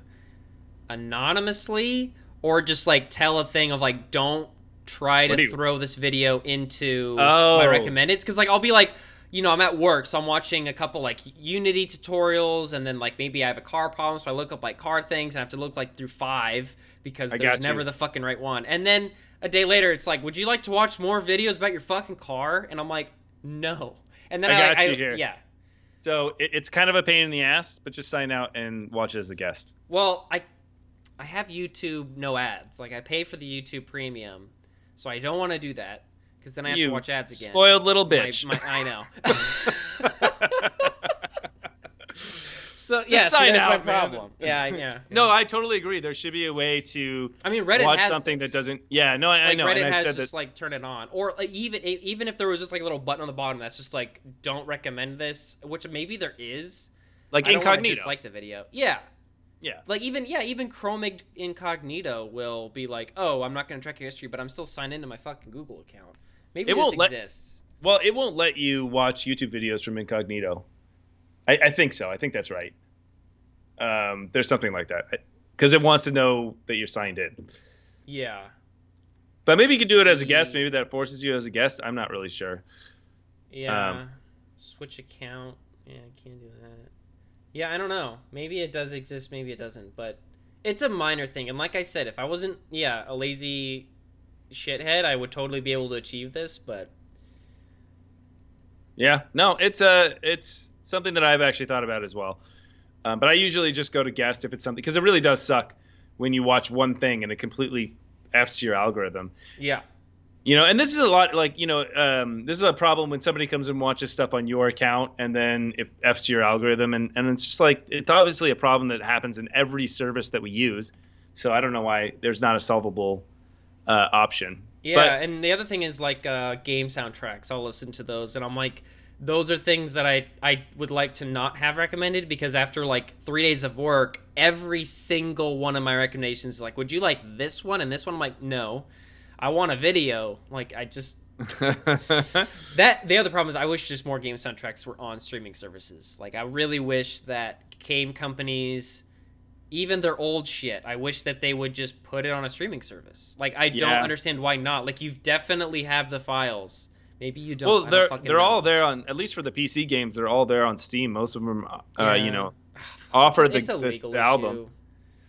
anonymously, or just like tell a thing of like don't try What to do you? throw this video into my Oh, recommendeds, because like I'll be like, I'm at work, so I'm watching a couple like Unity tutorials, and then like maybe I have a car problem, so I look up like car things, and I have to look like through five because I there's got never you. the fucking right one. And then a day later it's like, would you like to watch more videos about your fucking car? And I'm like, no. And then I I like got you I here. yeah. So it's kind of a pain in the ass, but just sign out and watch as a guest. Well, I have YouTube no ads. Like I pay for the YouTube Premium, so I don't want to do that because then I have to You watch ads again. spoiled little My bitch. my I know. So Just yeah, see sign that's my out, man. problem. Yeah, yeah, yeah. No, I totally agree. There should be a way to I mean, Reddit watch has something that this. doesn't. Yeah, no, I Like know, and Reddit I've has said that. just like turn it on, or like even if there was just like a little button on the bottom that's just like don't recommend this, which maybe there is. Like I don't want to incognito. dislike the video. Yeah, Yeah. like even Chrome Incognito will be like, oh, I'm not going to track your history, but I'm still signed into my fucking Google account. Maybe It this won't let. exists. Well, it won't let you watch YouTube videos from incognito. I think so. I think that's right. There's something like that because it wants to know that you're signed in. Yeah. But maybe you Let's could do it as a guest. see. Maybe that forces you as a guest. I'm not really sure. Um, Yeah. Switch account. Yeah, I can't do that. Yeah, I don't know. Maybe it does exist, maybe it doesn't, but it's a minor thing. And like I said, if I wasn't, a lazy shithead, I would totally be able to achieve this, but yeah. No, it's something that I've actually thought about as well. But I usually just go to guest if it's something because it really does suck when you watch one thing and it completely f's your algorithm. yeah. And this is a lot like this is a problem when somebody comes and watches stuff on your account and then it f's your algorithm and it's just like it's obviously a problem that happens in every service that we use. So I don't know why there's not a solvable option. Yeah, But and the other thing is like game soundtracks. I'll listen to those, and I'm like, those are things that I would like to not have recommended because after like 3 days of work, every single one of my recommendations is like, would you like this one and this one? I'm like, no, I want a video. Like I just that the other problem is I wish just more game soundtracks were on streaming services. Like I really wish that game companies, even their old shit, I wish that they would just put it on a streaming service. Like I don't yeah. understand why not. Like you've definitely have the files. Maybe you don't. Well, I don't they're fucking they're know. all there on at least for the PC games. They're all there on Steam. Most of them, Yeah. Fuck, offer it's a this legal the album. issue.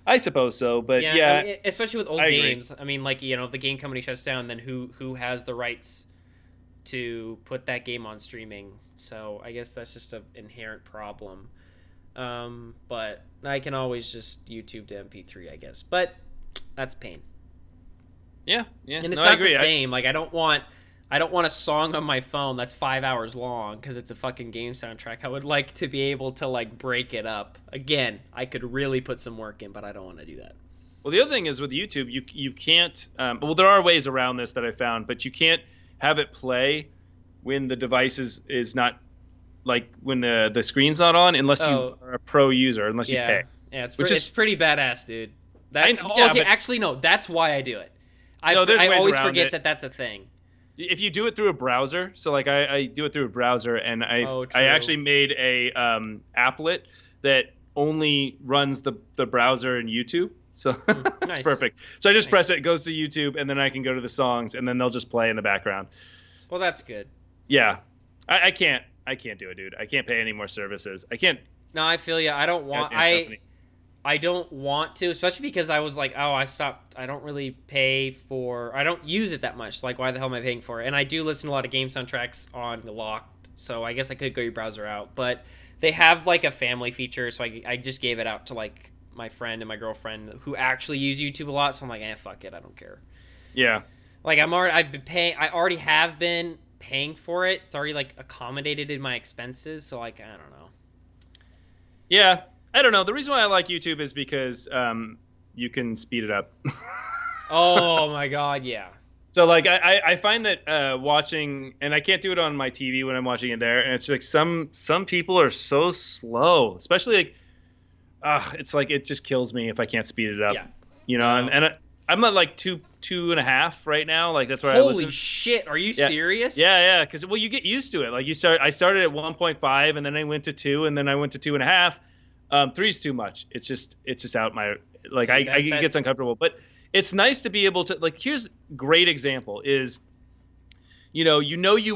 I suppose so, but Yeah, I yeah, mean, especially with old I agree. games. I mean, like if the game company shuts down, then who has the rights to put that game on streaming? So I guess that's just an inherent problem. But I can always just YouTube to MP3, I guess. But that's pain. Yeah, yeah. And No, it's I not the agree. same. Like I don't want a song on my phone that's 5 hours long because it's a fucking game soundtrack. I would like to be able to like break it up. Again, I could really put some work in, but I don't want to do that. Well, the other thing is with YouTube, you can't. Well, there are ways around this that I found, but you can't have it play when the device is not like when the screen's not on unless you Oh, are a pro user, unless you yeah. pay. Yeah, it's Which it's is pretty badass, dude. I That know, yeah, okay, but actually no, that's why I do it. no, there's I ways always around forget it. that that's a thing. If you do it through a browser, so like I do it through a browser, and Oh, I true. actually made a applet that only runs the browser and YouTube. So it's Nice. perfect. So I just press Nice. it, it goes to YouTube, and then I can go to the songs, and then they'll just play in the background. Well, that's good. Yeah, I can't do it, dude. I can't pay any more services. I can't. No, I feel you. I don't want Goddamn company. I don't want to, especially because I was like, oh, I don't really pay for, I don't use it that much. Like, why the hell am I paying for it? And I do listen to a lot of game soundtracks on locked, so I guess I could go your browser out. But They have like a family feature, so I just gave it out to like my friend and my girlfriend who actually use YouTube a lot. So I'm like, fuck it, I don't care. Yeah. Like I've been paying. I already have been paying for it. It's already like accommodated in my expenses. So like, I don't know. Yeah. I don't know. The reason why I like YouTube is because you can speed it up. Oh my god, yeah. So like I find that watching, and I can't do it on my TV when I'm watching it there, and it's like some people are so slow, especially like it's like it just kills me if I can't speed it up, Yeah. you know. No. I'm at like two and a half right now. Like that's where I Holy listen. shit, are you Yeah, serious? yeah. Because well, you get used to it. Like I started at 1.5, and then I went to 2, and then I went to 2.5. 3's too much. It's just out my like Dude, I it gets uncomfortable. But it's nice to be able to like. Here's great example is you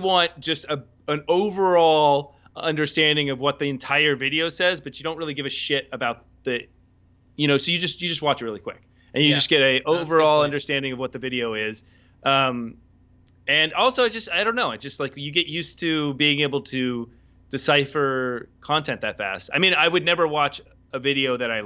want just an overall understanding of what the entire video says, but you don't really give a shit about so you just watch it really quick, and you Yeah. just get a No, that's a good overall point. understanding of what the video is. And also, I don't know, it's just like you get used to being able to decipher content that fast. I mean, I would never watch a video that I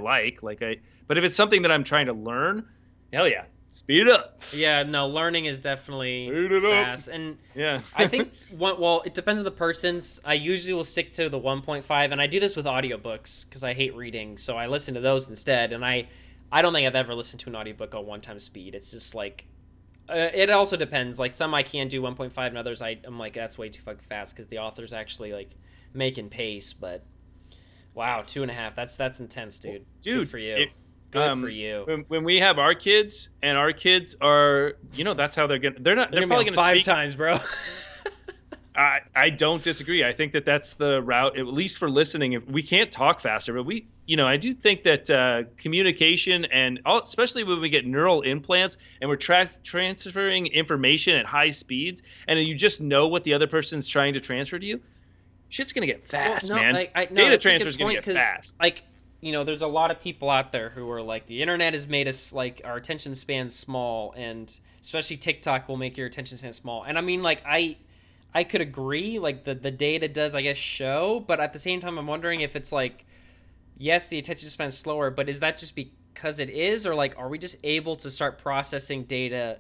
but if it's something that I'm trying to learn, hell yeah, speed it up. Yeah, no, learning is definitely Speed it up. fast. And Yeah. I think well, it depends on the person's. I usually will stick to the 1.5, and I do this with audiobooks because I hate reading, so I listen to those instead. And I don't think I've ever listened to an audiobook on one time speed. It's just like it also depends. Like some I can do 1.5, and others I'm like that's way too fucking fast because the author's actually like making pace. But wow, 2.5. That's intense, dude. Good Dude, for you. Good for you. when we have our kids, and our kids are, that's how they're gonna. They're They're gonna probably be on gonna five speak. times, bro. I don't disagree. I think that that's the route, at least for listening. If we can't talk faster, but I do think that communication especially when we get neural implants and we're transferring information at high speeds, and you just know what the other person's trying to transfer to you, shit's gonna get fast, Well, no, man. no, Data that's a transfer good is gonna point get because, fast. like, there's a lot of people out there who are like, the internet has made us like our attention span small, and especially TikTok will make your attention span small. And I mean, like, I could agree, like the data does, I guess, show, but at the same time, I'm wondering if it's like, yes, the attention span is slower, but is that just because it is, or like, are we just able to start processing data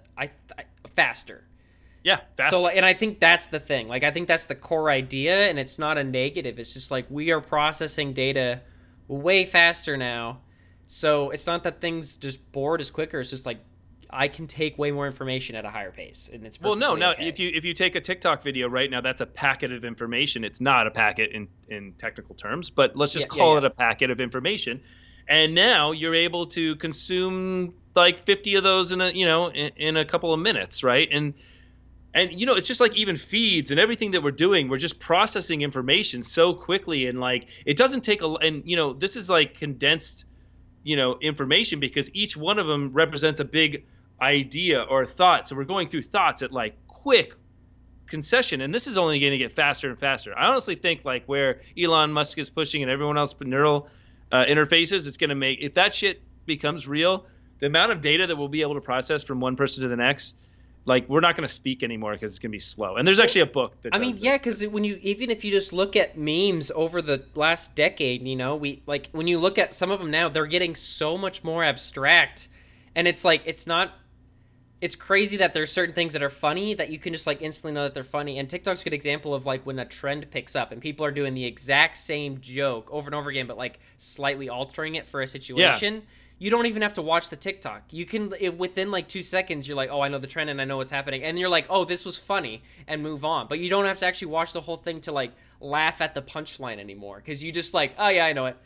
faster? Yeah, So, faster. and I think that's the thing. Like, I think that's the core idea, and it's not a negative. It's just like we are processing data way faster now. So it's not that things just board as quicker. It's just like I can take way more information at a higher pace, and it's Well, no, perfectly no. okay. If you take a TikTok video right now, that's a packet of information. It's not a packet in technical terms, but let's Yeah, just yeah, call yeah. it a packet of information. And now you're able to consume like 50 of those in a couple of minutes, right? And it's just like even feeds and everything that we're doing, we're just processing information so quickly, and like it doesn't take this is like condensed information, because each one of them represents a big idea or thought. So we're going through thoughts at like quick concession, and this is only going to get faster and faster. I honestly think like where Elon Musk is pushing and everyone else but neural interfaces, it's going to make, if that shit becomes real, the amount of data that we'll be able to process from one person to the next, like we're not going to speak anymore because it's going to be slow. And there's actually a book that I does mean, this. yeah, because even if you just look at memes over the last decade, we like when you look at some of them now, they're getting so much more abstract, and it's like it's crazy that there's certain things that are funny that you can just like instantly know that they're funny. And TikTok's a good example of like when a trend picks up and people are doing the exact same joke over and over again, but like slightly altering it for a Yeah. situation. You don't even have to watch the TikTok. You can within like 2 seconds, you're like, oh, I know the trend and I know what's happening, and you're like, oh, this was funny, and move on. But you don't have to actually watch the whole thing to like laugh at the punchline anymore, because you just like, oh yeah, I know it,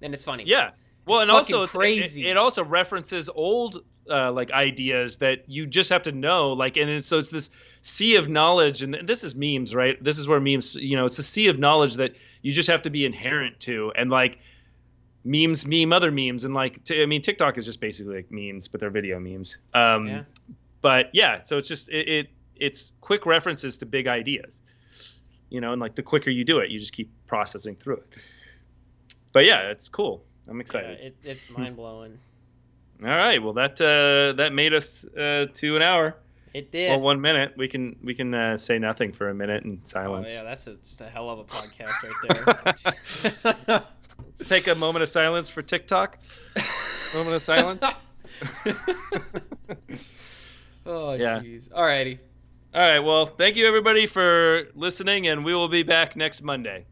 and it's funny. Yeah. It's Well, and fucking also crazy. it also references old like ideas that you just have to know, like, so it's this sea of knowledge, and this is memes, right? This is where memes, it's a sea of knowledge that you just have to be inherent to, and like memes meme other memes, and like I mean TikTok is just basically like memes, but they're video memes. Yeah. But yeah, so it's just it's quick references to big ideas, and like the quicker you do it, you just keep processing through it. But yeah, it's cool. I'm excited. Yeah, it's mind blowing. All right. Well, that made us to an hour. It Well, did. 1 minute. We can say nothing for a minute in Oh yeah, silence. that's just a hell of a podcast right there. Let's take a moment of silence for TikTok. Moment of silence. Oh Yeah. jeez. Alrighty. All right. Well, thank you everybody for listening, and we will be back next Monday.